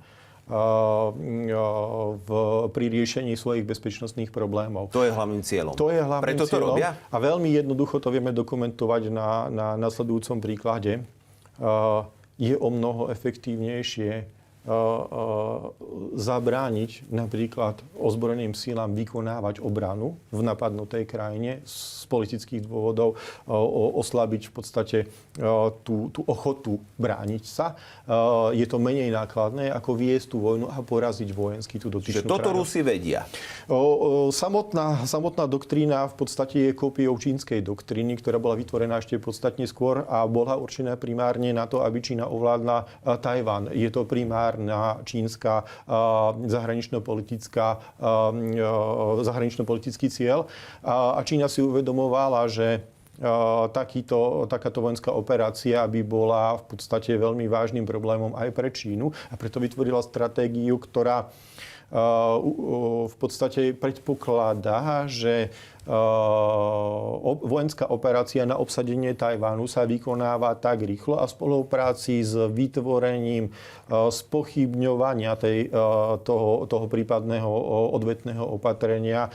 pri riešení svojich bezpečnostných problémov. To je hlavným cieľom. To je hlavným Preto to cieľom. robia? A veľmi jednoducho to vieme dokumentovať na nasledujúcom príklade. Je o mnoho efektívnejšie zabrániť napríklad ozbrojeným sílám vykonávať obranu v napadnutej krajine z politických dôvodov, oslabiť v podstate tú ochotu brániť sa. Je to menej nákladné, ako viesť tú vojnu a poraziť vojensky tú dotyčnú krajinu. Čiže toto Rusi vedia. Samotná doktrína v podstate je kópiou čínskej doktríny, ktorá bola vytvorená ešte podstatne skôr a bola určená primárne na to, aby Čína ovládla Tajvan. Je to primárna čínska zahranično-politický cieľ. A Čína si uvedomovala, že takáto vojenská operácia by bola v podstate veľmi vážnym problémom aj pre Čínu. A preto vytvorila stratégiu, ktorá v podstate predpokladá, že vojenská operácia na obsadenie Tajvanu sa vykonáva tak rýchlo a v spolupráci s vytvorením spochybňovania toho prípadného odvetného opatrenia,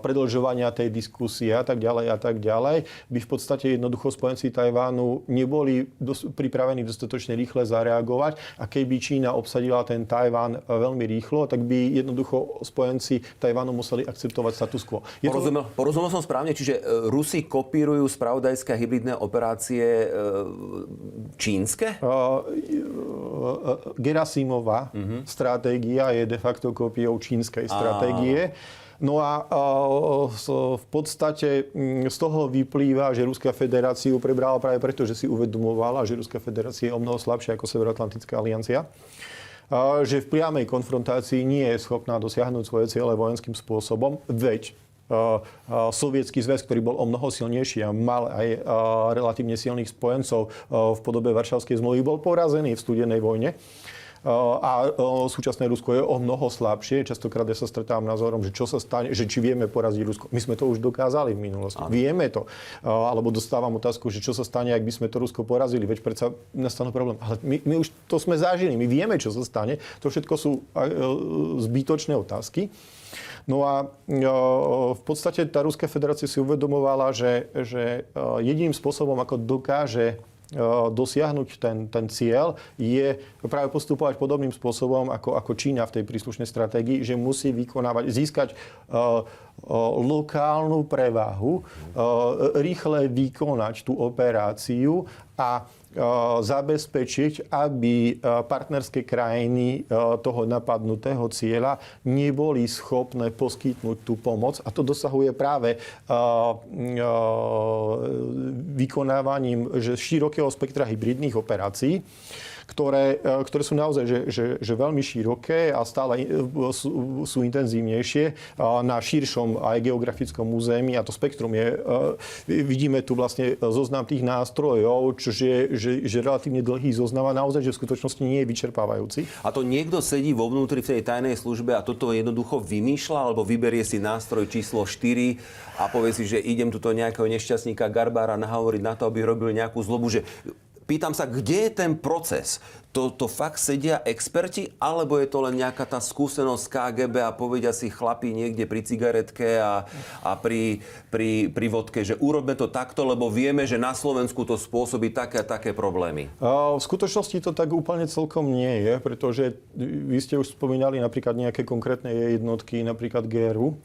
predĺžovania tej diskusie a tak ďalej, by v podstate jednoducho spojenci Tajvanu neboli pripravení dostatočne rýchle zareagovať a keby Čína obsadila ten Tajvan veľmi rýchlo, tak by jednoducho spojenci Tajvanu museli akceptovať status quo. Porozumel som správne, čiže Rusi kopírujú spravodajské a hybridné operácie čínske? Gerasimová stratégia je de facto kópiou čínskej stratégie. No a v podstate z toho vyplýva, že Ruská federáciu prebrala práve preto, že si uvedomovala, že Ruská federácia je o mnoho slabšia ako Severoatlantická aliancia. Že v priamej konfrontácii nie je schopná dosiahnuť svoje ciele vojenským spôsobom, veď Sovietsky zväz, ktorý bol o mnoho silnejší a mal aj relatívne silných spojencov v podobe Varšavskej zmluvy, bol porazený v studenej vojne. súčasné Rusko je o mnoho slabšie. Častokrát ja sa stretávam názorom, že čo sa stane, že či vieme poraziť Rusko. My sme to už dokázali v minulosti. Vieme to. Alebo dostávam otázku, že čo sa stane, ak by sme to Rusko porazili. Veď predsa nastanú problém. Ale my už to sme zažili. My vieme, čo sa stane. To všetko sú zbytočné otázky. No a v podstate tá Ruská federácia si uvedomovala, že jediným spôsobom, ako dokáže dosiahnuť ten cieľ, je práve postupovať podobným spôsobom ako Čína v tej príslušnej stratégii, že musí získať lokálnu prevahu, rýchle vykonať tú operáciu a zabezpečiť, aby partnerské krajiny toho napadnutého cieľa neboli schopné poskytnúť tú pomoc. A to dosahuje práve vykonávaním širokého spektra hybridných operácií, ktoré sú naozaj že veľmi široké a stále sú intenzívnejšie na širšom aj geografickom území. A to spektrum je, vidíme tu vlastne zoznam tých nástrojov, že relatívne dlhý zoznam a naozaj, že v skutočnosti nie je vyčerpávajúci. A to niekto sedí vo vnútri v tej tajnej službe a toto jednoducho vymýšľa, alebo vyberie si nástroj číslo 4 a povie si, že idem tuto nejakého nešťastníka Garbára nahovoriť na to, aby robil nejakú zlobu, že pýtam sa, kde je ten proces? To fakt sedia experti, alebo je to len nejaká tá skúsenosť z KGB a povedia si chlapi niekde pri cigaretke a pri vodke, že urobme to takto, lebo vieme, že na Slovensku to spôsobí také a také problémy? V skutočnosti to tak úplne celkom nie je, pretože vy ste už spomínali napríklad nejaké konkrétne jednotky, napríklad GRU.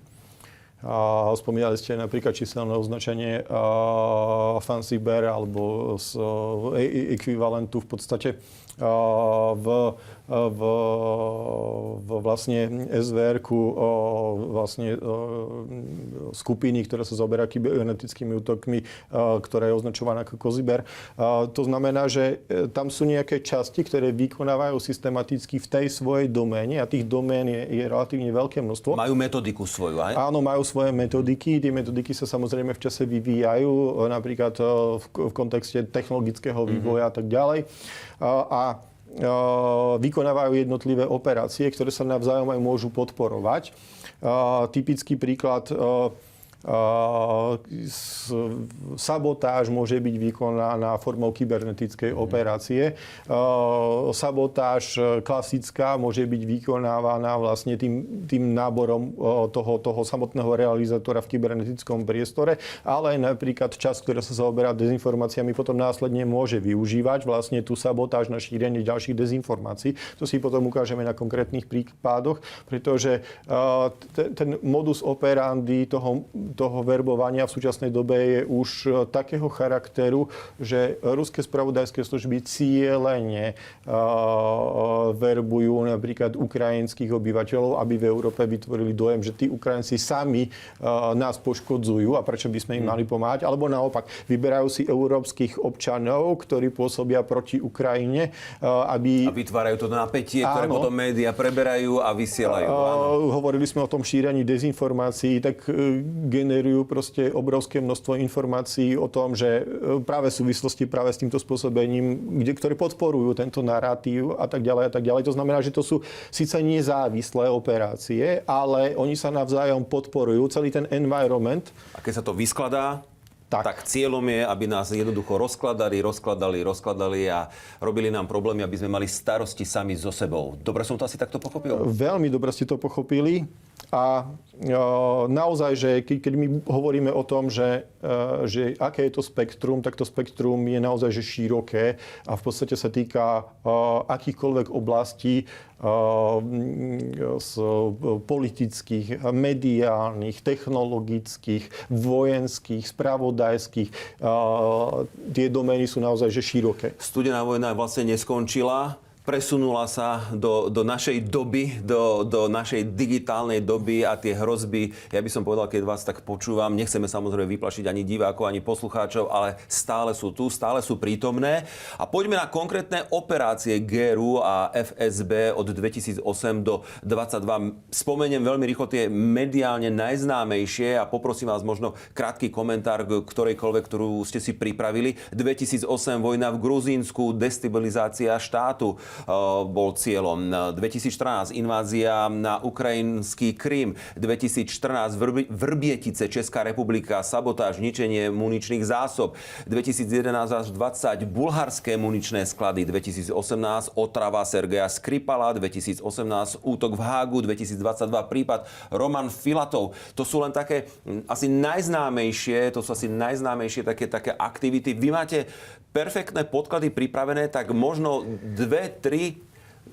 A spomínali ste napríklad číselné označenie Fancy Bear alebo z ekvivalentu v podstate v vlastne SVR-ku vlastne skupiny, ktorá sa zaoberá kybernetickými útokmi, ktorá je označovaná ako Koziber. To znamená, že tam sú nejaké časti, ktoré vykonávajú systematicky v tej svojej doméne a tých domén je relatívne veľké množstvo. Majú metodiku svoju, aj? Áno, majú svoje metodiky. Tie metodiky sa samozrejme v čase vyvíjajú, napríklad v kontexte technologického vývoja a tak ďalej. A vykonávajú jednotlivé operácie, ktoré sa navzájom aj môžu podporovať. Typický príklad, sabotáž môže byť vykonaná formou kybernetickej operácie. Sabotáž klasická môže byť vykonávaná vlastne tým náborom toho samotného realizátora v kybernetickom priestore, ale aj napríklad časť, ktorá sa zaoberá dezinformáciami, potom následne môže využívať vlastne tú sabotáž na šírenie ďalších dezinformácií. To si potom ukážeme na konkrétnych prípadoch, pretože ten modus operandi toho verbovania v súčasnej dobe je už takého charakteru, že ruské spravodajské služby cielene verbujú napríklad ukrajinských obyvateľov, aby v Európe vytvorili dojem, že tí Ukrajinci sami nás poškodzujú a prečo by sme im mali pomáhať. Alebo naopak, vyberajú si európskych občanov, ktorí pôsobia proti Ukrajine, aby... A vytvárajú to napätie, ktoré potom médiá preberajú a vysielajú. Hovorili sme o tom šírení dezinformácií, tak generujú proste obrovské množstvo informácií o tom, že práve v súvislosti práve s týmto spôsobením, ktoré podporujú tento narratív a tak ďalej a tak ďalej. To znamená, že to sú síce nezávislé operácie, ale oni sa navzájom podporujú, celý ten environment. A keď sa to vyskladá, tak cieľom je, aby nás jednoducho rozkladali a robili nám problémy, aby sme mali starosti sami so sebou. Dobre som to asi takto pochopil? Veľmi dobre ste to pochopili. A naozaj, že keď my hovoríme o tom, že aké je to spektrum, tak to spektrum je naozaj že široké a v podstate sa týka akýchkoľvek oblastí z politických, mediálnych, technologických, vojenských, spravodajských. Tie domény sú naozaj že široké. Studená vojna vlastne neskončila. Presunula sa do našej doby, do našej digitálnej doby a tie hrozby, ja by som povedal, keď vás tak počúvam, nechceme samozrejme vyplašiť ani divákov, ani poslucháčov, ale stále sú tu, stále sú prítomné. A poďme na konkrétne operácie GRU a FSB od 2008 do 2022. Spomeniem veľmi rýchlo tie mediálne najznámejšie a poprosím vás možno krátky komentár k ktorejkoľvek, ktorú ste si pripravili. 2008 vojna v Gruzínsku, destabilizácia štátu. bol cieľom. 2014 invázia na ukrajinský Krym, 2014 Vrbietice, Česká republika, sabotáž, ničenie muničných zásob, 2011 až 20 bulharské muničné sklady, 2018 otrava Sergeja Skripala, 2018 útok v Hágu, 2022 prípad Roman Filatov. To sú len také asi najznámejšie také aktivity. Vy máte perfektné podklady pripravené, tak možno 2-3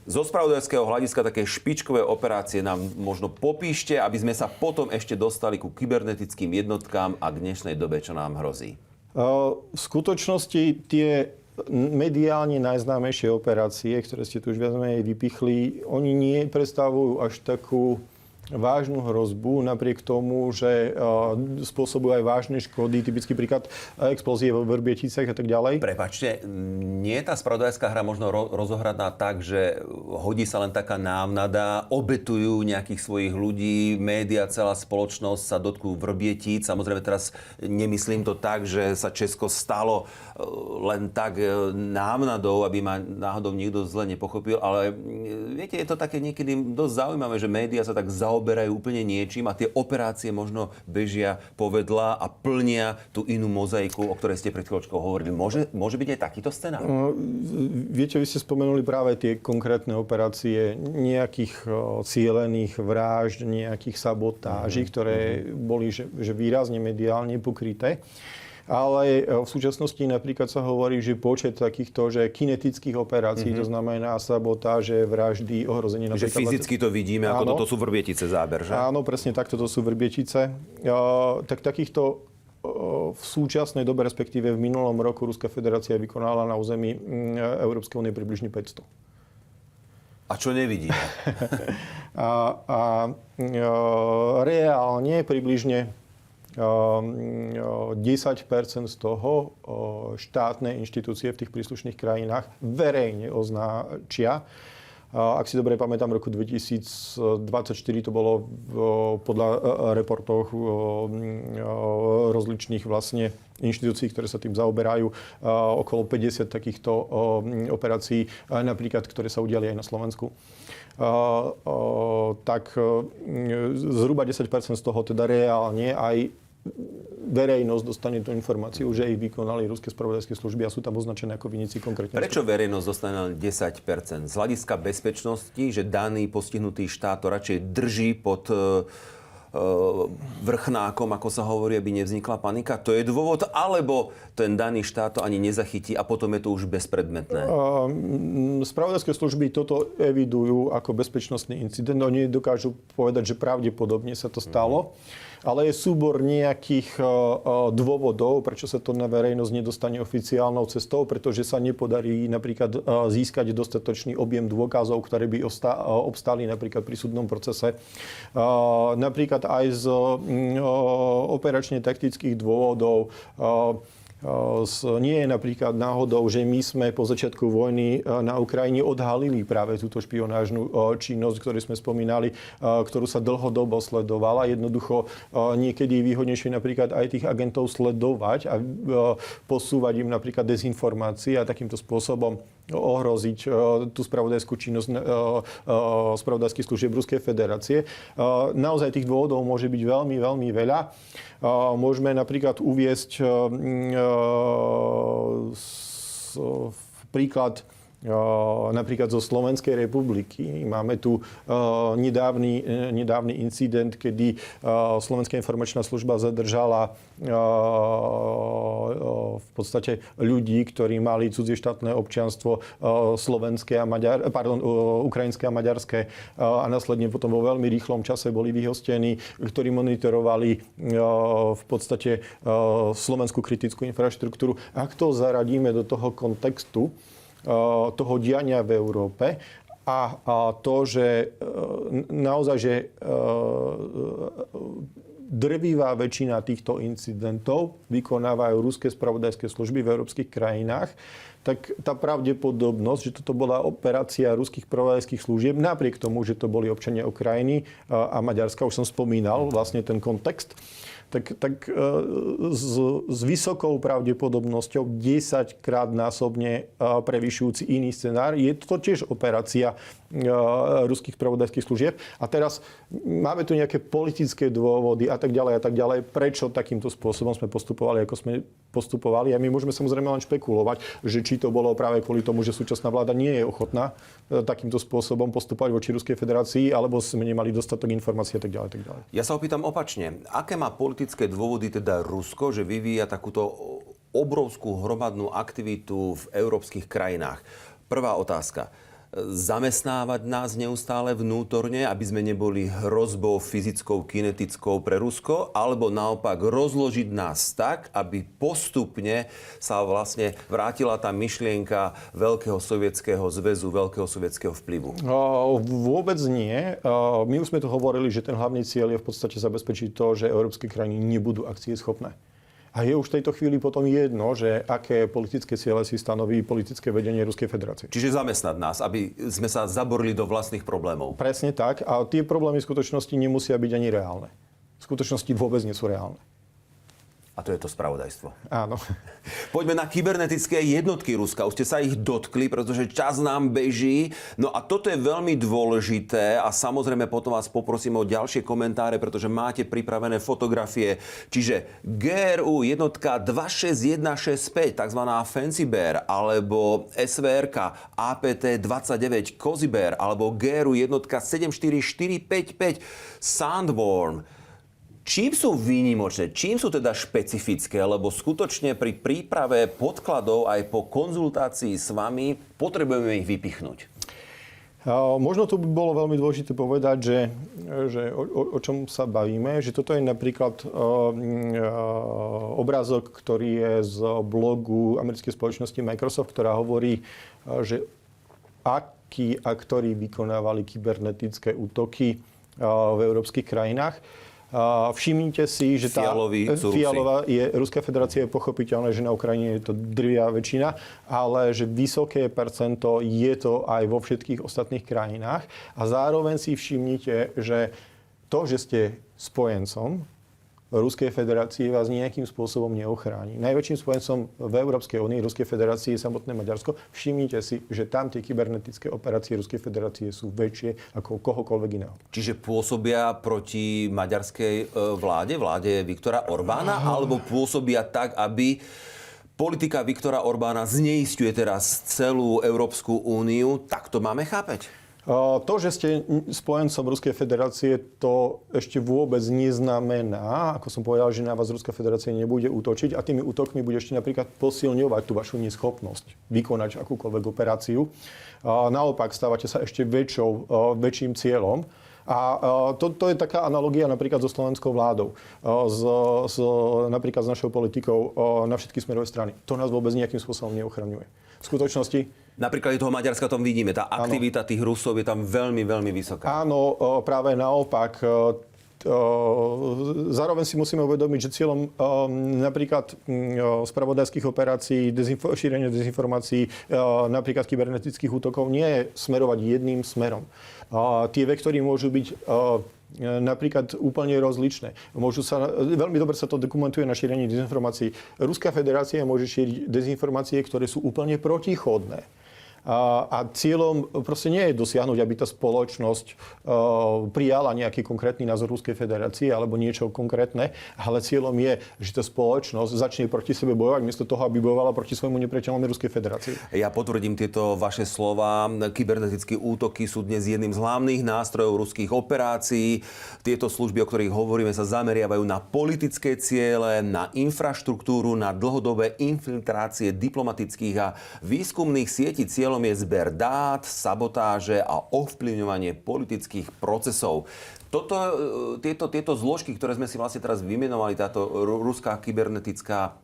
zo spravodajského hľadiska také špičkové operácie nám možno popíšte, aby sme sa potom ešte dostali ku kybernetickým jednotkám a k dnešnej dobe, čo nám hrozí. V skutočnosti tie mediálne najznámejšie operácie, ktoré ste tu už viac menej vypichli, oni nie predstavujú až takú vážnu hrozbu, napriek tomu, že spôsobujú aj vážne škody, typický príklad explózie vo Vrbieticach a tak ďalej. Prepáčte, nie je tá spravodajská hra možno rozohraná tak, že hodí sa len taká návnada, obetujú nejakých svojich ľudí, média, celá spoločnosť sa dotknú Vrbietic. Samozrejme teraz nemyslím to tak, že sa Česko stalo len tak návnadou, aby ma náhodou niekto zle nepochopil, ale viete, je to také niekedy dosť zaujímavé, že média sa tak zaoberajú úplne niečím a tie operácie možno bežia povedla a plnia tú inú mozaiku, o ktorej ste pred chvíľočkou hovorili. Môže byť aj takýto scenár? Viete, vy ste spomenuli práve tie konkrétne operácie nejakých cielených vražd, nejakých sabotáží, ktoré boli že výrazne mediálne pokryté. Ale v súčasnosti napríklad sa hovorí, že počet takýchto, že kinetických operácií, to znamená sabotáže, vraždy, ohrozenie napríklad. Že fyzicky to vidíme, ako toto sú Vrbietice záber, že? Áno, presne takto, to sú Vrbietice. Tak takýchto v súčasnej dobe, respektíve v minulom roku Ruská federácia vykonala na území Európskej únie približne 500. A čo nevidíme? Reálne približne 10% z toho štátne inštitúcie v tých príslušných krajinách verejne označia. Ak si dobre pamätám, v roku 2024 to bolo podľa reportov rozličných vlastne inštitúcií, ktoré sa tým zaoberajú, okolo 50 takýchto operácií, napríklad, ktoré sa udiali aj na Slovensku. Tak zhruba 10% z toho teda reálne aj verejnosť dostane tú informáciu, že ich vykonali ruské spravodajské služby a sú tam označené ako vinníci konkrétne. Prečo verejnosť dostane len 10%? Z hľadiska bezpečnosti, že daný postihnutý štát to radšej drží pod vrchnákom, ako sa hovorí, aby nevznikla panika? To je dôvod? Alebo ten daný štát to ani nezachytí a potom je to už bezpredmetné? Spravodajské služby toto evidujú ako bezpečnostný incident. Oni dokážu povedať, že pravdepodobne sa to stalo. Ale je súbor nejakých dôvodov, prečo sa to na verejnosť nedostane oficiálnou cestou, pretože sa nepodarí napríklad získať dostatočný objem dôkazov, ktoré by obstáli napríklad pri súdnom procese. Napríklad aj z operačne taktických dôvodov. Nie je napríklad náhodou, že my sme po začiatku vojny na Ukrajine odhalili práve túto špionážnu činnosť, ktorú sme spomínali, ktorú sa dlhodobo sledovala. Jednoducho niekedy je výhodnejšie napríklad aj tých agentov sledovať a posúvať im napríklad dezinformácie a takýmto spôsobom ohroziť tú spravodajskú činnosť spravodajských služieb Ruskej federácie. Naozaj tých dôvodov môže byť veľmi, veľmi veľa. Môžeme napríklad uviesť príklad napríklad zo Slovenskej republiky. Máme tu nedávny incident, kedy Slovenská informačná služba zadržala v podstate ľudí, ktorí mali cudzie štátne občianstvo slovenské a ukrajinské a maďarské a následne potom vo veľmi rýchlom čase boli vyhostení, ktorí monitorovali v podstate slovenskú kritickú infraštruktúru. Ak to zaradíme do toho kontextu toho diania v Európe a to, že naozaj, že drvivá väčšina týchto incidentov vykonávajú ruské spravodajské služby v európskych krajinách, tak tá pravdepodobnosť, že toto bola operácia ruských spravodajských služieb, napriek tomu, že to boli občania Ukrajiny a Maďarska, už som spomínal vlastne ten kontext, tak s vysokou pravdepodobnosťou 10-krát násobne prevyšujúci iný scenár. Je to tiež operácia ruských spravodajských služieb. A teraz máme tu nejaké politické dôvody a tak ďalej, prečo takýmto spôsobom sme postupovali, ako sme postupovali. A my môžeme samozrejme len špekulovať, že či to bolo práve kvôli tomu, že súčasná vláda nie je ochotná takýmto spôsobom postupovať voči Ruskej federácii, alebo sme nemali dostatok informácií a tak ďalej, tak ďalej. Ja sa opýtam opačne. Aké má politické dôvody teda Rusko, že vyvíja takúto obrovskú hromadnú aktivitu v európskych krajinách? Prvá otázka. Zamestnávať nás neustále vnútorne, aby sme neboli hrozbou fyzickou, kinetickou pre Rusko, alebo naopak rozložiť nás tak, aby postupne sa vlastne vrátila tá myšlienka Veľkého sovietskeho zväzu, Veľkého sovietskeho vplyvu? Vôbec nie. My už sme tu hovorili, že ten hlavný cieľ je v podstate zabezpečiť to, že európske krajiny nebudú akcieschopné. A je už v tejto chvíli potom jedno, že aké politické ciele si stanoví politické vedenie Ruskej federácie. Čiže zamestnať nás, aby sme sa zaborili do vlastných problémov. Presne tak. A tie problémy v skutočnosti nemusia byť ani reálne. V skutočnosti vôbec nie sú reálne. A to je to spravodajstvo. Áno. Poďme na kybernetické jednotky Ruska. Už ste sa ich dotkli, pretože čas nám beží. No a toto je veľmi dôležité a samozrejme potom vás poprosím o ďalšie komentáre, pretože máte pripravené fotografie. Čiže GRU jednotka 26165, tzv. Fancy Bear, alebo SVRK APT-29 Cozy Bear, alebo GRU jednotka 74455 Sandworm. Čím sú výnimočné? Čím sú teda špecifické? Lebo skutočne pri príprave podkladov aj po konzultácii s vami potrebujeme ich vypichnúť. Možno tu by bolo veľmi dôležité povedať, že o čom sa bavíme. Že toto je napríklad obrázok, ktorý je z blogu americkej spoločnosti Microsoft, ktorá hovorí, že akí aktori vykonávali kybernetické útoky v európskych krajinách. Všimnite si, že tá fialová je Ruská federácia, je pochopiteľné, že na Ukrajine je to drvivá väčšina, ale že vysoké percento je to aj vo všetkých ostatných krajinách. A zároveň si všimnite, že to, že ste spojencom Ruskej federácie, vás nejakým spôsobom neochráni. Najväčším spojencom v Európskej únii Ruskej federácie je samotné Maďarsko. Všimnite si, že tam tie kybernetické operácie Ruskej federácie sú väčšie ako kohokoľvek iného. Čiže pôsobia proti maďarskej vláde Viktora Orbána, alebo pôsobia tak, aby politika Viktora Orbána zneisťuje teraz celú Európsku úniu? Tak to máme chápať? To, že ste spojencom Ruskej federácie, to ešte vôbec neznamená, ako som povedal, že na vás Ruská federácia nebude útočiť a tými útokmi bude ešte napríklad posilňovať tú vašu neschopnosť vykonať akúkoľvek operáciu. Naopak, stávate sa ešte väčším cieľom. A to je taká analogia napríklad so slovenskou vládou, napríklad s našou politikou na všetky smerové strany. To nás vôbec nejakým spôsobom neochraňuje. V skutočnosti... Napríklad toho Maďarska tom vidíme. Tá aktivita tých Rusov je tam veľmi, veľmi vysoká. Áno, práve naopak. Zároveň si musíme uvedomiť, že cieľom napríklad spravodajských operácií, šírenia dezinformácií, napríklad kybernetických útokov nie je smerovať jedným smerom. Tie vektory môžu byť napríklad úplne rozličné. Veľmi dobre sa to dokumentuje na šírenie dezinformácií. Ruská federácia môže šíriť dezinformácie, ktoré sú úplne protichodné. A cieľom proste nie je dosiahnuť, aby tá spoločnosť prijala nejaký konkrétny názor Ruskej federácie alebo niečo konkrétne, ale cieľom je, že tá spoločnosť začne proti sebe bojovať miesto toho, aby bojovala proti svojmu nepriateľovi Ruskej federácie. Ja potvrdím tieto vaše slova. Kybernetické útoky sú dnes jedným z hlavných nástrojov ruských operácií. Tieto služby, o ktorých hovoríme, sa zameriavajú na politické ciele, na infraštruktúru, na dlhodobé infiltrácie diplomatických a výskumných sietí. Cieľom je zber dát, sabotáže a ovplyvňovanie politických procesov. Tieto zložky, ktoré sme si vlastne teraz vymenovali, táto ruská kybernetická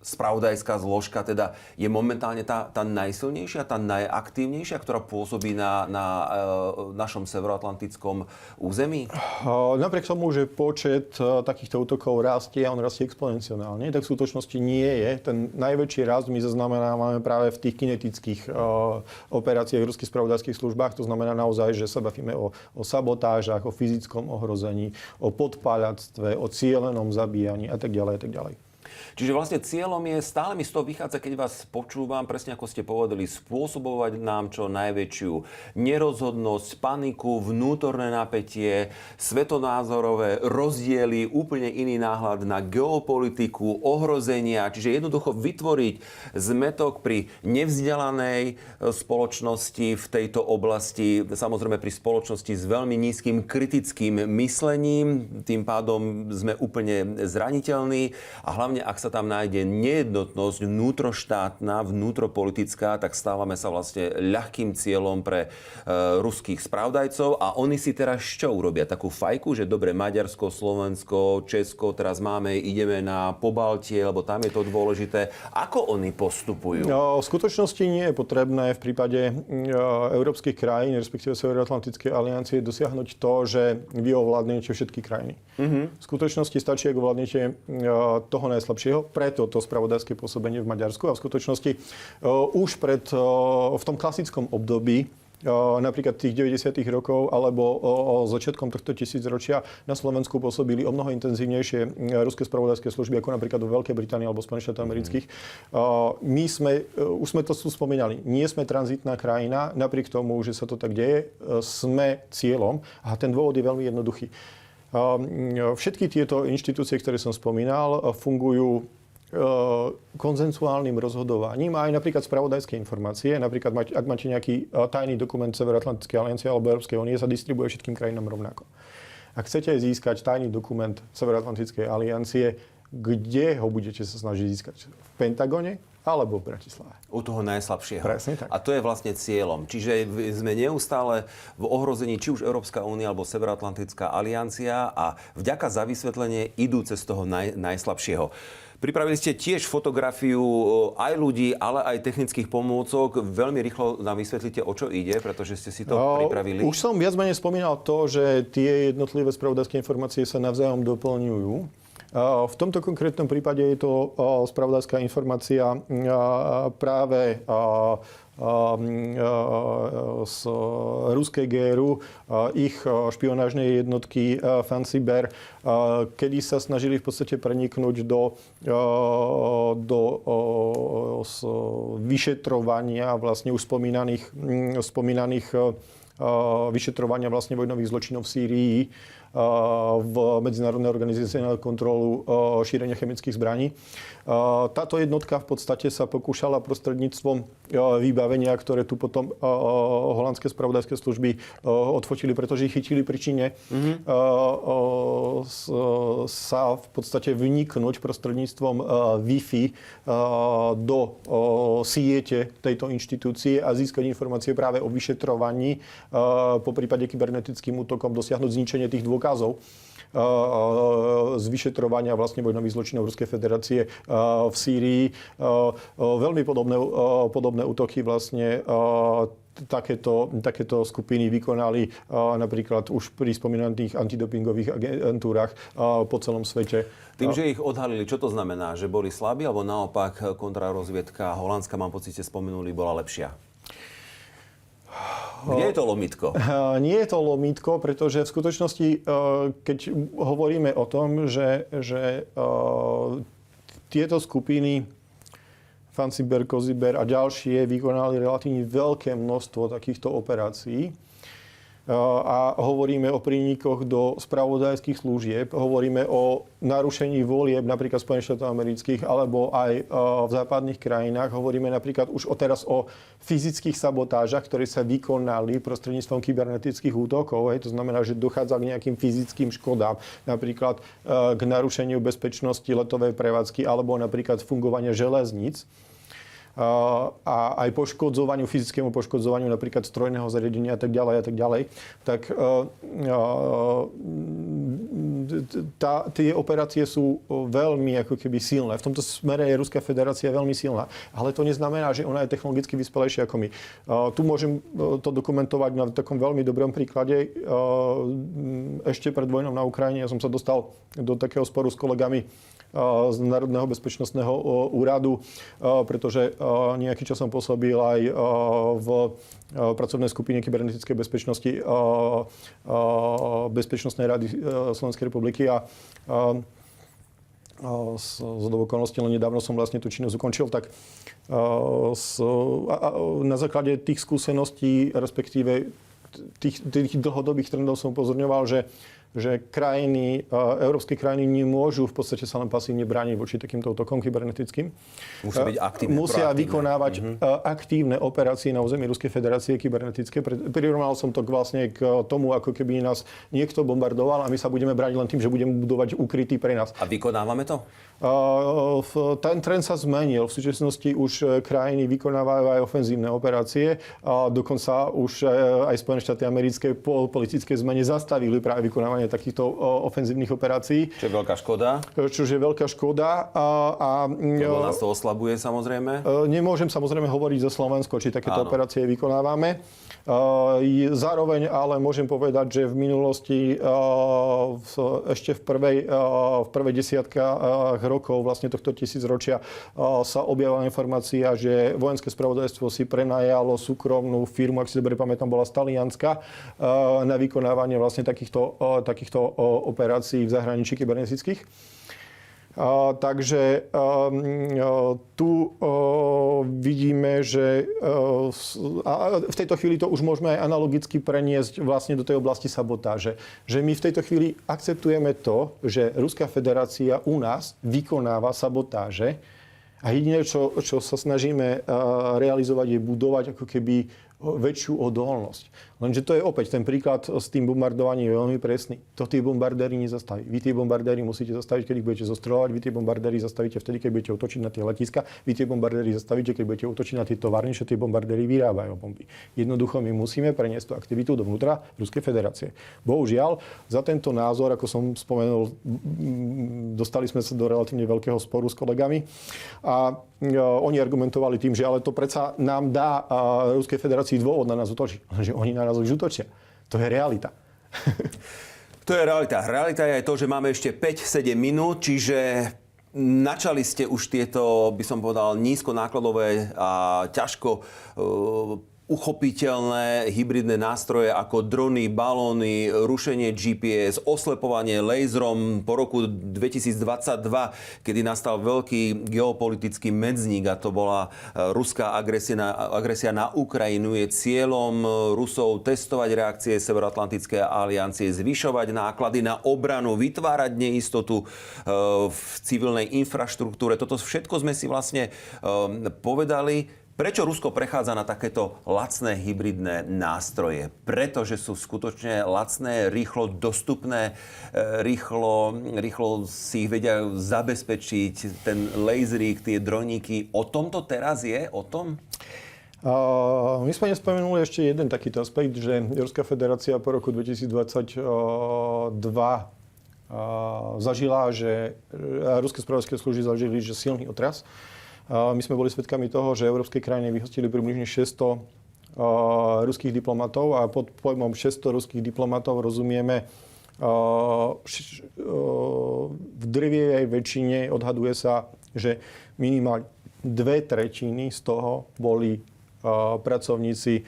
spravodajská zložka teda je momentálne tá najsilnejšia, tá najaktívnejšia, ktorá pôsobí na našom severoatlantickom území? Napriek tomu, že počet takýchto útokov rastie a on rastie exponenciálne, tak v skutočnosti nie je. Ten najväčší rast my zaznamenávame práve v tých kinetických operáciách v ruských spravodajských službách. To znamená naozaj, že sa bavíme o sabotážach, o fyzickom ohrození, o podpáľactve, o cielenom zabíjaní a tak ďalej a tak ďalej. Čiže vlastne cieľom je, stále mi z toho vychádza, keď vás počúvam, presne ako ste povedali, spôsobovať nám čo najväčšiu nerozhodnosť, paniku, vnútorné napätie, svetonázorové rozdiely, úplne iný náhľad na geopolitiku, ohrozenia. Čiže jednoducho vytvoriť zmätok pri nevzdelanej spoločnosti v tejto oblasti, samozrejme pri spoločnosti s veľmi nízkym kritickým myslením, tým pádom sme úplne zraniteľní a hlavne ak sa tam nájde nejednotnosť vnútroštátna, vnútropolitická, tak stávame sa vlastne ľahkým cieľom pre ruských spravodajcov a oni si teraz čo urobia? Takú fajku, že dobre, Maďarsko, Slovensko, Česko, teraz ideme na Pobaltie, lebo tam je to dôležité. Ako oni postupujú? V skutočnosti nie je potrebné v prípade európskych krajín, respektíve Severoatlantickej aliancie, dosiahnuť to, že vy ovládnete všetky krajiny. V skutočnosti stačí, ak ovládnete toho najslabšieho, preto to spravodajské pôsobenie v Maďarsku a v skutočnosti už v tom klasickom období napríklad tých 90. rokov alebo začiatkom tohto tisícročia na Slovensku pôsobili o mnoho intenzívnejšie ruské spravodajské služby ako napríklad vo Veľkej Británii alebo Spojených štátoch amerických. Už sme to spomínali, nie sme tranzitná krajina, napriek tomu, že sa to tak deje, sme cieľom a ten dôvod je veľmi jednoduchý. Všetky tieto inštitúcie, ktoré som spomínal, fungujú konzensuálnym rozhodovaním a aj napríklad spravodajské informácie. Napríklad, ak máte nejaký tajný dokument Severoatlantickej aliancie alebo Európskej únie, sa distribuuje všetkým krajinám rovnako. Ak chcete získať tajný dokument Severoatlantickej aliancie, kde ho budete sa snažiť získať? V Pentagone alebo v Bratislave? U toho najslabšieho. Presne tak. A to je vlastne cieľom. Čiže sme neustále v ohrození či už Európska únia alebo Severoatlantická aliancia a vďaka za vysvetlenie idú cez toho najslabšieho. Pripravili ste tiež fotografiu aj ľudí, ale aj technických pomôcok. Veľmi rýchlo nám vysvetlíte, o čo ide, pretože ste si to pripravili. Už som viac menej spomínal to, že tie jednotlivé spravodajské informácie sa navzájom doplňujú. V tomto konkrétnom prípade je to spravodajská informácia práve z ruskej GRU, ich špionážnej jednotky Fanciber, kedy sa snažili v podstate preniknúť do vyšetrovania vlastne už spomínaných vyšetrovania vlastne vojnových zločinov v Sýrii v Medzinárodnej organizácii na kontrolu šírenia chemických zbraní. Táto jednotka v podstate sa pokúšala prostredníctvom vybavenia, ktoré tu potom holandské spravodajské služby odfotili, pretože ich chytili pri čine, sa v podstate vniknúť prostredníctvom Wi-Fi do siete tejto inštitúcie a získať informácie práve o vyšetrovaní, po prípade kybernetickým útokom dosiahnuť zničenie tých dôkazov z vyšetrovania vlastne vojnových zločinov Ruskej federácie v Sýrii. Veľmi podobné útoky vlastne takéto skupiny vykonali napríklad už pri spomínaných antidopingových agentúrach po celom svete. Tým, že ich odhalili, čo to znamená? Že boli slabí, alebo naopak kontrarozviedka holandská, mám pocit, ste spomenuli, bola lepšia? Kde je to lomítko? Nie je to lomítko, pretože v skutočnosti, keď hovoríme o tom, že tieto skupiny Fanciber, Koziber a ďalšie vykonali relatívne veľké množstvo takýchto operácií a hovoríme o prínikoch do spravodajských služieb, hovoríme o narušení volieb napríklad Spojených štátov amerických alebo aj v západných krajinách. Hovoríme napríklad už teraz o fyzických sabotážach, ktoré sa vykonali prostredníctvom kybernetických útokov. To znamená, že dochádza k nejakým fyzickým škodám, napríklad k narušeniu bezpečnosti letovej prevádzky alebo napríklad fungovania železníc. A aj fyzickému poškodzovaniu napríklad strojného zariadenia a tak ďalej, tak tie operácie sú veľmi ako keby silné. V tomto smere je Ruská federácia veľmi silná. Ale to neznamená, že ona je technologicky vyspelejšia ako my. Tu môžem to dokumentovať na takom veľmi dobrom príklade. Ešte pred vojnou na Ukrajine ja som sa dostal do takého sporu s kolegami z Národného bezpečnostného úradu, pretože nejaký čas som pôsobil aj v pracovnej skupine kybernetickej bezpečnosti Bezpečnostnej rady Slovenskej republiky a z okolností len nedávno som vlastne tú činnosť ukončil, tak na základe tých skúseností, respektíve tých dlhodobých trendov som upozorňoval, že európske krajiny nemôžu v podstate sa len pasívne brániť voči takýmto útokom kybernetickým. Musia byť aktívne, musia vykonávať aktívne operácie na území Ruskej federácie kybernetické. Prirovnal som to vlastne k tomu, ako keby nás niekto bombardoval a my sa budeme brániť len tým, že budeme budovať ukrytý pre nás. A vykonávame to? Ten trend sa zmenil. V súčasnosti už krajiny vykonávajú aj ofenzívne operácie. Dokonca už aj Spojené štáty americké po politickej zmene zastavili práve vykonávanie takýchto ofenzívnych operácií. Čo je veľká škoda. Čo je veľká škoda. Lebo nás to oslabuje samozrejme. Nemôžem samozrejme hovoriť za Slovensko, či takéto operácie vykonávame. Zároveň ale môžem povedať, že v minulosti ešte v prvej desiatkách rokov vlastne tohto tisícročia sa objavila informácia, že vojenské spravodajstvo si prenajalo súkromnú firmu, ak si dobre pamätám, bola z Talianska, na vykonávanie vlastne takýchto operácií v zahraničí kybernetických. Takže tu vidíme, že v tejto chvíli to už môžeme aj analogicky preniesť vlastne do tej oblasti sabotáže. Že my v tejto chvíli akceptujeme to, že Ruská federácia u nás vykonáva sabotáže a jediné, čo sa snažíme realizovať, je budovať ako keby väčšiu odolnosť. Lenže to je opäť ten príklad s tým bombardovaním je veľmi presný. To tí bombardéri nezastaví. Vy tie bombardéry musíte zastaviť, keď ich budete zostreľovať. Vy tie bombardéry zastavíte vtedy, keď budete útočiť na tie letiska. Vy tie bombardéry zastavíte, keď budete útočiť na tie továrne, že tie bombardéry vyrábajú bomby. Jednoducho my musíme preniesť tú aktivitu dovnútra Ruskej federácie. Bohužiaľ, za tento názor, ako som spomenul, dostali sme sa do relatívne veľkého sporu s kolegami a oni argumentovali tým, že ale to predsa nám dá Ruskej federácii dôvod na nás útočiť. Že oni na nás už útočia. To je realita. To je realita. Realita je aj to, že máme ešte 5-7 minút, čiže načali ste už tieto, by som povedal, nízkonákladové a ťažko uchopiteľné hybridné nástroje ako drony, balóny, rušenie GPS, oslepovanie laserom po roku 2022, kedy nastal veľký geopolitický medzník a to bola ruská agresia na Ukrajinu. Je cieľom Rusov testovať reakcie Severoatlantickej aliancie, zvyšovať náklady na obranu, vytvárať neistotu v civilnej infraštruktúre. Toto všetko sme si vlastne povedali. Prečo Rusko prechádza na takéto lacné hybridné nástroje? Pretože sú skutočne lacné, rýchlo dostupné, rýchlo si ich vedia zabezpečiť, ten laserík, tie droníky. O tom to teraz je? O tom? My sme nespomenuli ešte jeden takýto aspekt, že Ruská federácia po roku 2022 zažila, že ruské spravodajské služby zažili, že silný otras. My sme boli svedkami toho, že európske krajiny vyhostili približne 600 ruských diplomatov a pod pojmom 600 ruských diplomatov rozumieme v drvivej väčšine odhaduje sa, že minimálne 2/3 z toho boli pracovníci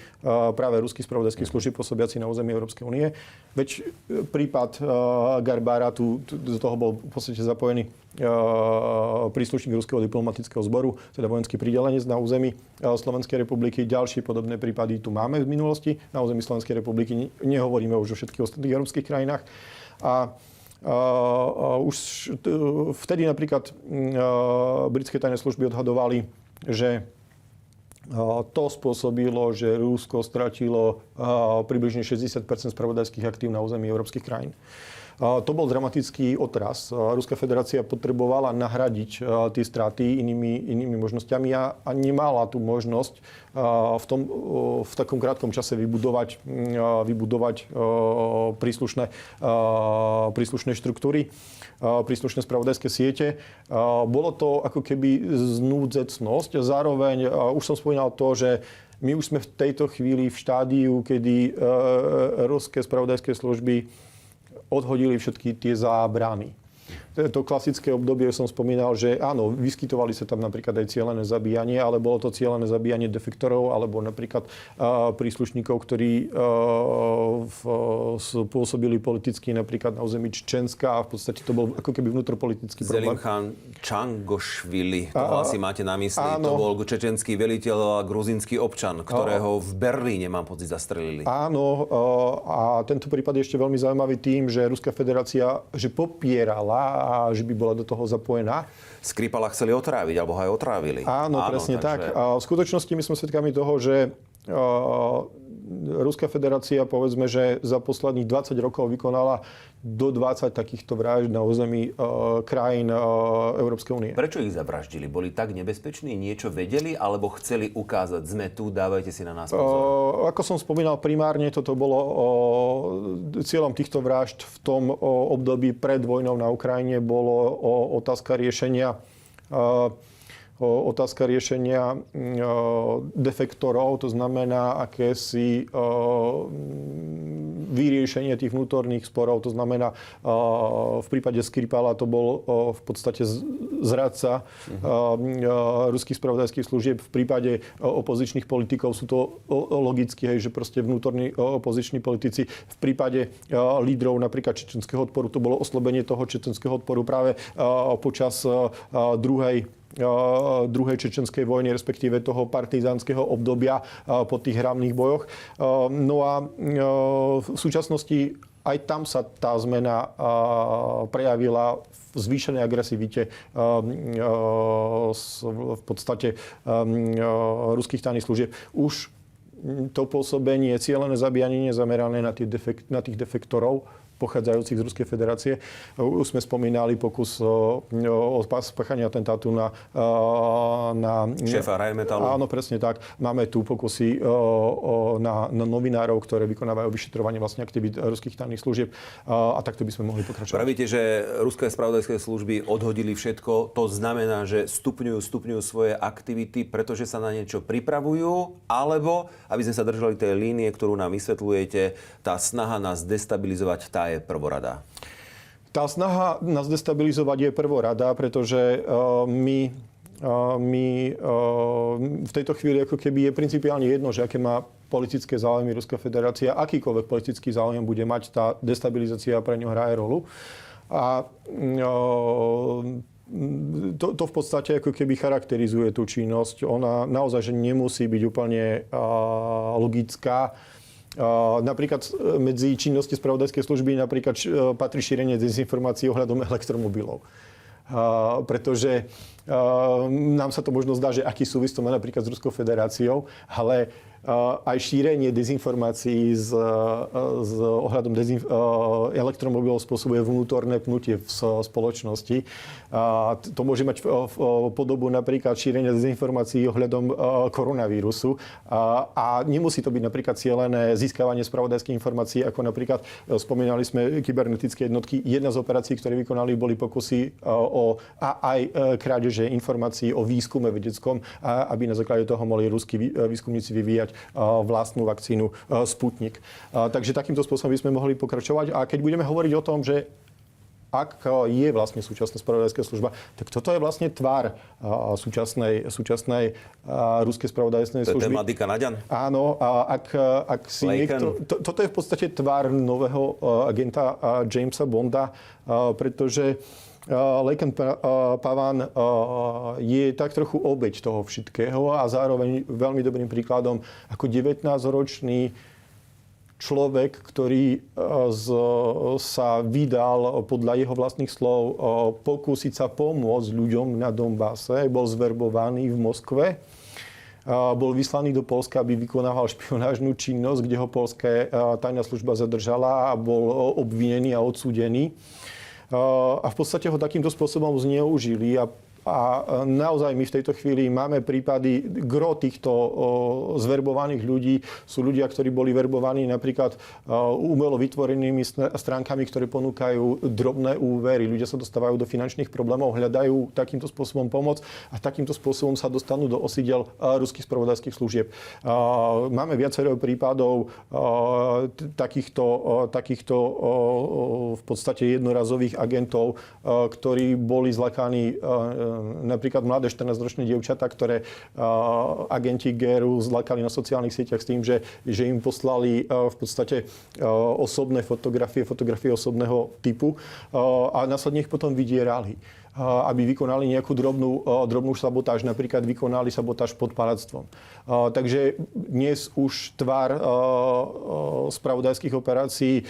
práve ruských spravodajských služieb pôsobiaci na území Európskej únie. Veď prípad Garbára, do toho bol v podstate zapojený príslušník ruského diplomatického zboru, teda vojenský pridelenec na území Slovenskej republiky. Ďalšie podobné prípady tu máme v minulosti na území Slovenskej republiky. Nehovoríme už o všetkých ostatných európskych krajinách. Už vtedy napríklad britské tajné služby odhadovali, že to spôsobilo, že Rusko stratilo približne 60% spravodajských aktív na území európskych krajín. To bol dramatický otras. Ruská federácia potrebovala nahradiť tie straty inými možnosťami a nemala tú možnosť v takom krátkom čase vybudovať príslušné štruktúry, príslušné spravodajské siete. Bolo to ako keby znúdzecnosť. Zároveň už som spomínal to, že my už sme v tejto chvíli v štádiu, kedy ruské spravodajské služby odhodili všetky tie zábrany. To klasické obdobie som spomínal, že áno, vyskytovali sa tam napríklad aj cielené zabíjanie, ale bolo to cielené zabíjanie defektorov alebo napríklad príslušníkov, ktorí pôsobili politicky napríklad na území Čečenska a v podstate to bol ako keby vnútropolitický problém. Zelimkhan Čangošvili, toho asi máte na mysli. Áno. To bol čečenský veliteľ a gruzínsky občan, ktorého v Berlíne, mám pocit, zastrelili. Áno, a tento prípad je ešte veľmi zaujímavý tým, že Ruská federácia popierala a že by bola do toho zapojená. Skripala chceli otráviť, alebo ho aj otrávili. Áno, presne takže... tak. A v skutočnosti my sme svedkami toho, že Ruská federácia, povedzme, že za posledných 20 rokov vykonala do 20 takýchto vražd na území krajín Európskej únie. Prečo ich zavraždili? Boli tak nebezpeční? Niečo vedeli? Alebo chceli ukázať, sme tu, dávajte si na nás pozor? Ako som spomínal, primárne toto bolo cieľom týchto vražd v tom období pred vojnou na Ukrajine bolo otázka riešenia defektorov, to znamená akési vyriešenie tých vnútorných sporov, to znamená v prípade Skripala to bol v podstate zradca ruských spravodajských služieb, v prípade opozičných politikov sú to logicky, že proste vnútorní opoziční politici, v prípade lídrov napríklad čečenského odporu to bolo oslobenie toho čečenského odporu práve počas druhej čečenskej vojny, respektíve toho partizánskeho obdobia po tých hlavných bojoch. No a v súčasnosti aj tam sa tá zmena prejavila v zvýšenej agresivite v podstate ruských tajných služieb. Už to pôsobenie, cielené zabíjanie zamerané na tých defektorov, pochádzajúcich z Ruskej federácie. Už sme spomínali pokus o spáchanie atentátu na šéfa Rheinmetallu. Áno, presne tak. Máme tu pokusy na novinárov, ktoré vykonávajú vyšetrovanie vlastne aktivít ruských tajných služieb. A takto by sme mohli pokračovať. Pravíte, že ruské spravodajské služby odhodili všetko. To znamená, že stupňujú svoje aktivity, pretože sa na niečo pripravujú, alebo, aby sme sa držali tej línie, ktorú nám vysvetľujete, tá snaha nás destabilizovať, tá je prvorada? Tá snaha nás destabilizovať je prvorada, pretože my v tejto chvíli ako keby je principiálne jedno, že aké má politické záujmy Ruská federácia, akýkoľvek politický záujem bude mať, tá destabilizácia pre ňu hraje rolu. A to v podstate ako keby charakterizuje tú činnosť. Ona naozaj že nemusí byť úplne logická. Napríklad medzi činnosti spravodajskej služby napríklad patrí šírenie dezinformácií ohľadom elektromobilov. Pretože nám sa to možno zdá, že aký súvis to má napríklad s Ruskou federáciou, ale aj šírenie dezinformácií s ohľadom elektromobilov spôsobuje vnútorné pnutie v spoločnosti. To môže mať podobu napríklad šírenia dezinformácií ohľadom koronavírusu. A nemusí to byť napríklad cielené získavanie spravodajských informácií, ako napríklad spomínali sme kybernetické jednotky. Jedna z operácií, ktoré vykonali, boli pokusy aj krádeže informácií o výskume vedeckom, aby na základe toho mohli ruskí výskumníci vyvíjať vlastnú vakcínu Sputnik. Takže takýmto spôsobom by sme mohli pokračovať. A keď budeme hovoriť o tom, že ak je vlastne súčasná spravodajská služba, tak toto je vlastne tvár súčasnej ruskej spravodajskej služby. To je téma Dika Naďan? Áno, ak si niekto... Toto je v podstate tvár nového agenta Jamesa Bonda, pretože Laken Pavan je tak trochu obeť toho všetkého a zároveň veľmi dobrým príkladom ako 19-ročný človek, ktorý sa vydal podľa jeho vlastných slov pokúsiť sa pomôcť ľuďom na Donbase, bol zverbovaný v Moskve bol vyslaný do Poľska, aby vykonával špionážnu činnosť, kde ho poľská tajná služba zadržala a bol obvinený a odsúdený. A v podstate ho takýmto spôsobom zneužili a naozaj my v tejto chvíli máme prípady, gro týchto zverbovaných ľudí sú ľudia, ktorí boli verbovaní napríklad umelo vytvorenými stránkami, ktoré ponúkajú drobné úvery. Ľudia sa dostávajú do finančných problémov, hľadajú takýmto spôsobom pomoc a takýmto spôsobom sa dostanú do osídel ruských spravodajských služieb. Máme viacero prípadov takýchto v podstate jednorazových agentov, ktorí boli zlakaní napríklad mladé 14-ročné dievčatá, ktoré agenti GRU zlakali na sociálnych sieťach s tým, že im poslali v podstate osobné fotografie osobného typu a následne ich potom vydierali, aby vykonali nejakú drobnú sabotáž, napríklad vykonali sabotáž pod paláctvom. Takže dnes už tvár spravodajských operácií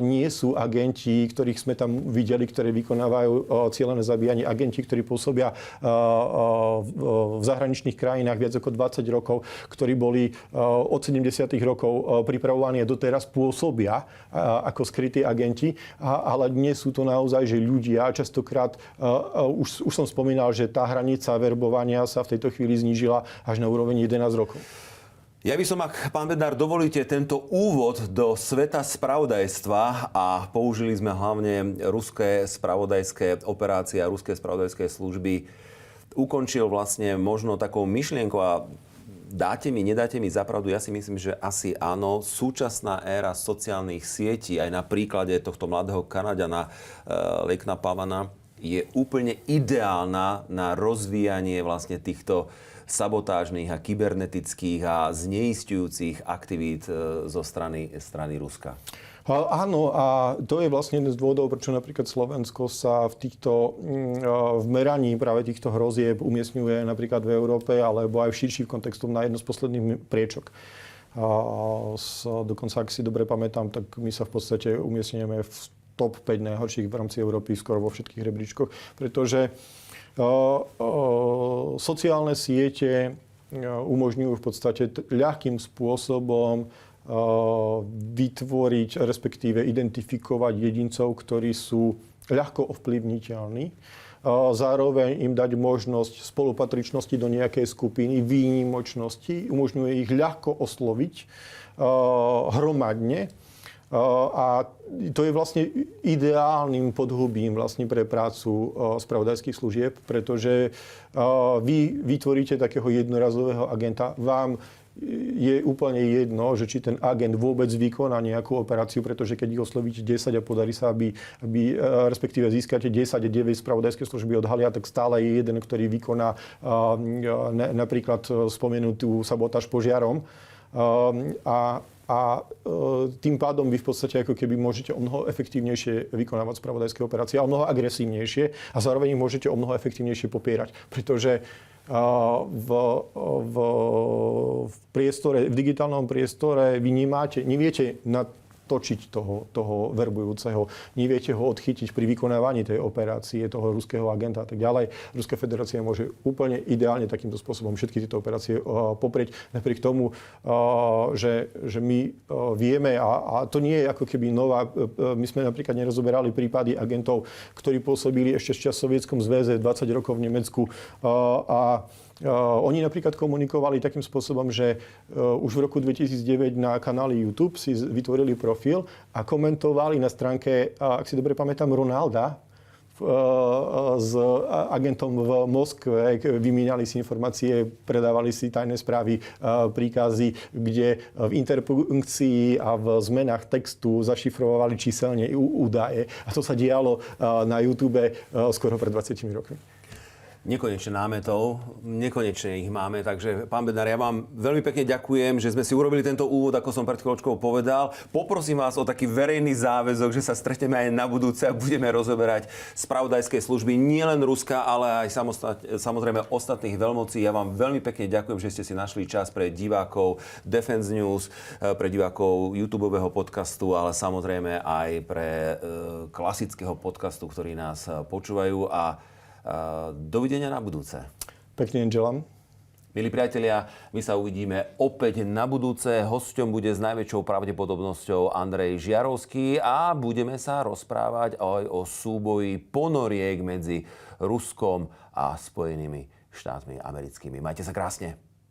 nie sú agenti, ktorých sme tam videli, ktorí vykonávajú cielené zabíjanie, agenti, ktorí pôsobia v zahraničných krajinách viac ako 20 rokov, ktorí boli od 70. rokov pripravovaní a doteraz pôsobia ako skrytí agenti, ale dnes sú to naozaj, že ľudia častokrát už som spomínal, že tá hranica verbovania sa v tejto chvíli znížila až na úroveň 11 rokov. Ja by som, ak pán Bednár dovolíte, tento úvod do sveta spravodajstva a použili sme hlavne ruské spravodajské operácie a ruské spravodajské služby, ukončil vlastne možno takou myšlienkou a nedáte mi za pravdu, ja si myslím, že asi áno. Súčasná éra sociálnych sietí, aj na príklade tohto mladého Kanaďana Lachlan Pavana, je úplne ideálna na rozvíjanie vlastne týchto sabotážnych a kybernetických a zneisťujúcich aktivít zo strany Ruska. Áno, a to je vlastne jeden z dôvodov, prečo napríklad Slovensko sa v meraní práve týchto hrozieb umiestňuje napríklad v Európe, alebo aj v širších kontextoch na jedno z posledných priečok. Dokonca, ak si dobre pamätám, tak my sa v podstate umiestňujeme v top 5 najhorších v rámci Európy skoro vo všetkých rebríčkoch, pretože sociálne siete umožňujú v podstate ľahkým spôsobom vytvoriť, respektíve identifikovať jedincov, ktorí sú ľahko ovplyvniteľní. Zároveň im dať možnosť spolupatričnosti do nejakej skupiny, výnimočnosti, umožňuje ich ľahko osloviť hromadne. A to je vlastne ideálnym podhubím vlastne pre prácu spravodajských služieb, pretože vy vytvoríte takého jednorazového agenta. Vám je úplne jedno, že či ten agent vôbec vykoná nejakú operáciu, pretože keď ich oslovíte 10 a podarí sa, aby respektíve získate 10 a 9 spravodajské služby odhalia, tak stále je jeden, ktorý vykoná napríklad spomenutú sabotáž požiarom. A tým pádom vy v podstate ako keby môžete o mnoho efektívnejšie vykonávať spravodajské operácie a o mnoho agresívnejšie a zároveň ich môžete o mnoho efektívnejšie popierať. Pretože v digitálnom priestore vy neviete natočiť toho verbujúceho, neviete ho odchytiť pri vykonávaní tej operácie, toho ruského agenta a tak ďalej. Ruská federácia môže úplne ideálne takýmto spôsobom všetky tieto operácie poprieť. Napriek tomu, že my vieme, a to nie je ako keby nová, my sme napríklad nerozoberali prípady agentov, ktorí pôsobili ešte z čas v Sovietskom zväze 20 rokov v Nemecku a oni napríklad komunikovali takým spôsobom, že už v roku 2009 na kanáli YouTube si vytvorili profil a komentovali na stránke, ak si dobre pamätám, Ronalda s agentom v Moskve, vymieňali si informácie, predávali si tajné správy, príkazy, kde v interpunkcii a v zmenách textu zašifrovali číselne údaje. A to sa dialo na YouTube skoro pred 20 rokmi. Nekonečne námetov, nekonečne ich máme, takže pán Bednár, ja vám veľmi pekne ďakujem, že sme si urobili tento úvod, ako som pred chvíľočkou povedal. Poprosím vás o taký verejný záväzok, že sa stretneme aj na budúce a budeme rozoberať spravodajské služby nielen Ruska, ale aj samozrejme ostatných veľmocí. Ja vám veľmi pekne ďakujem, že ste si našli čas pre divákov Defense News, pre divákov YouTubeového podcastu, ale samozrejme aj pre klasického podcastu, ktorí nás počúvajú a dovidenia na budúce. Pekne želám. Milí priatelia, my sa uvidíme opäť na budúce. Hosťom bude s najväčšou pravdepodobnosťou Andrej Žiarovský a budeme sa rozprávať aj o súboji ponoriek medzi Ruskom a Spojenými štátmi americkými. Majte sa krásne.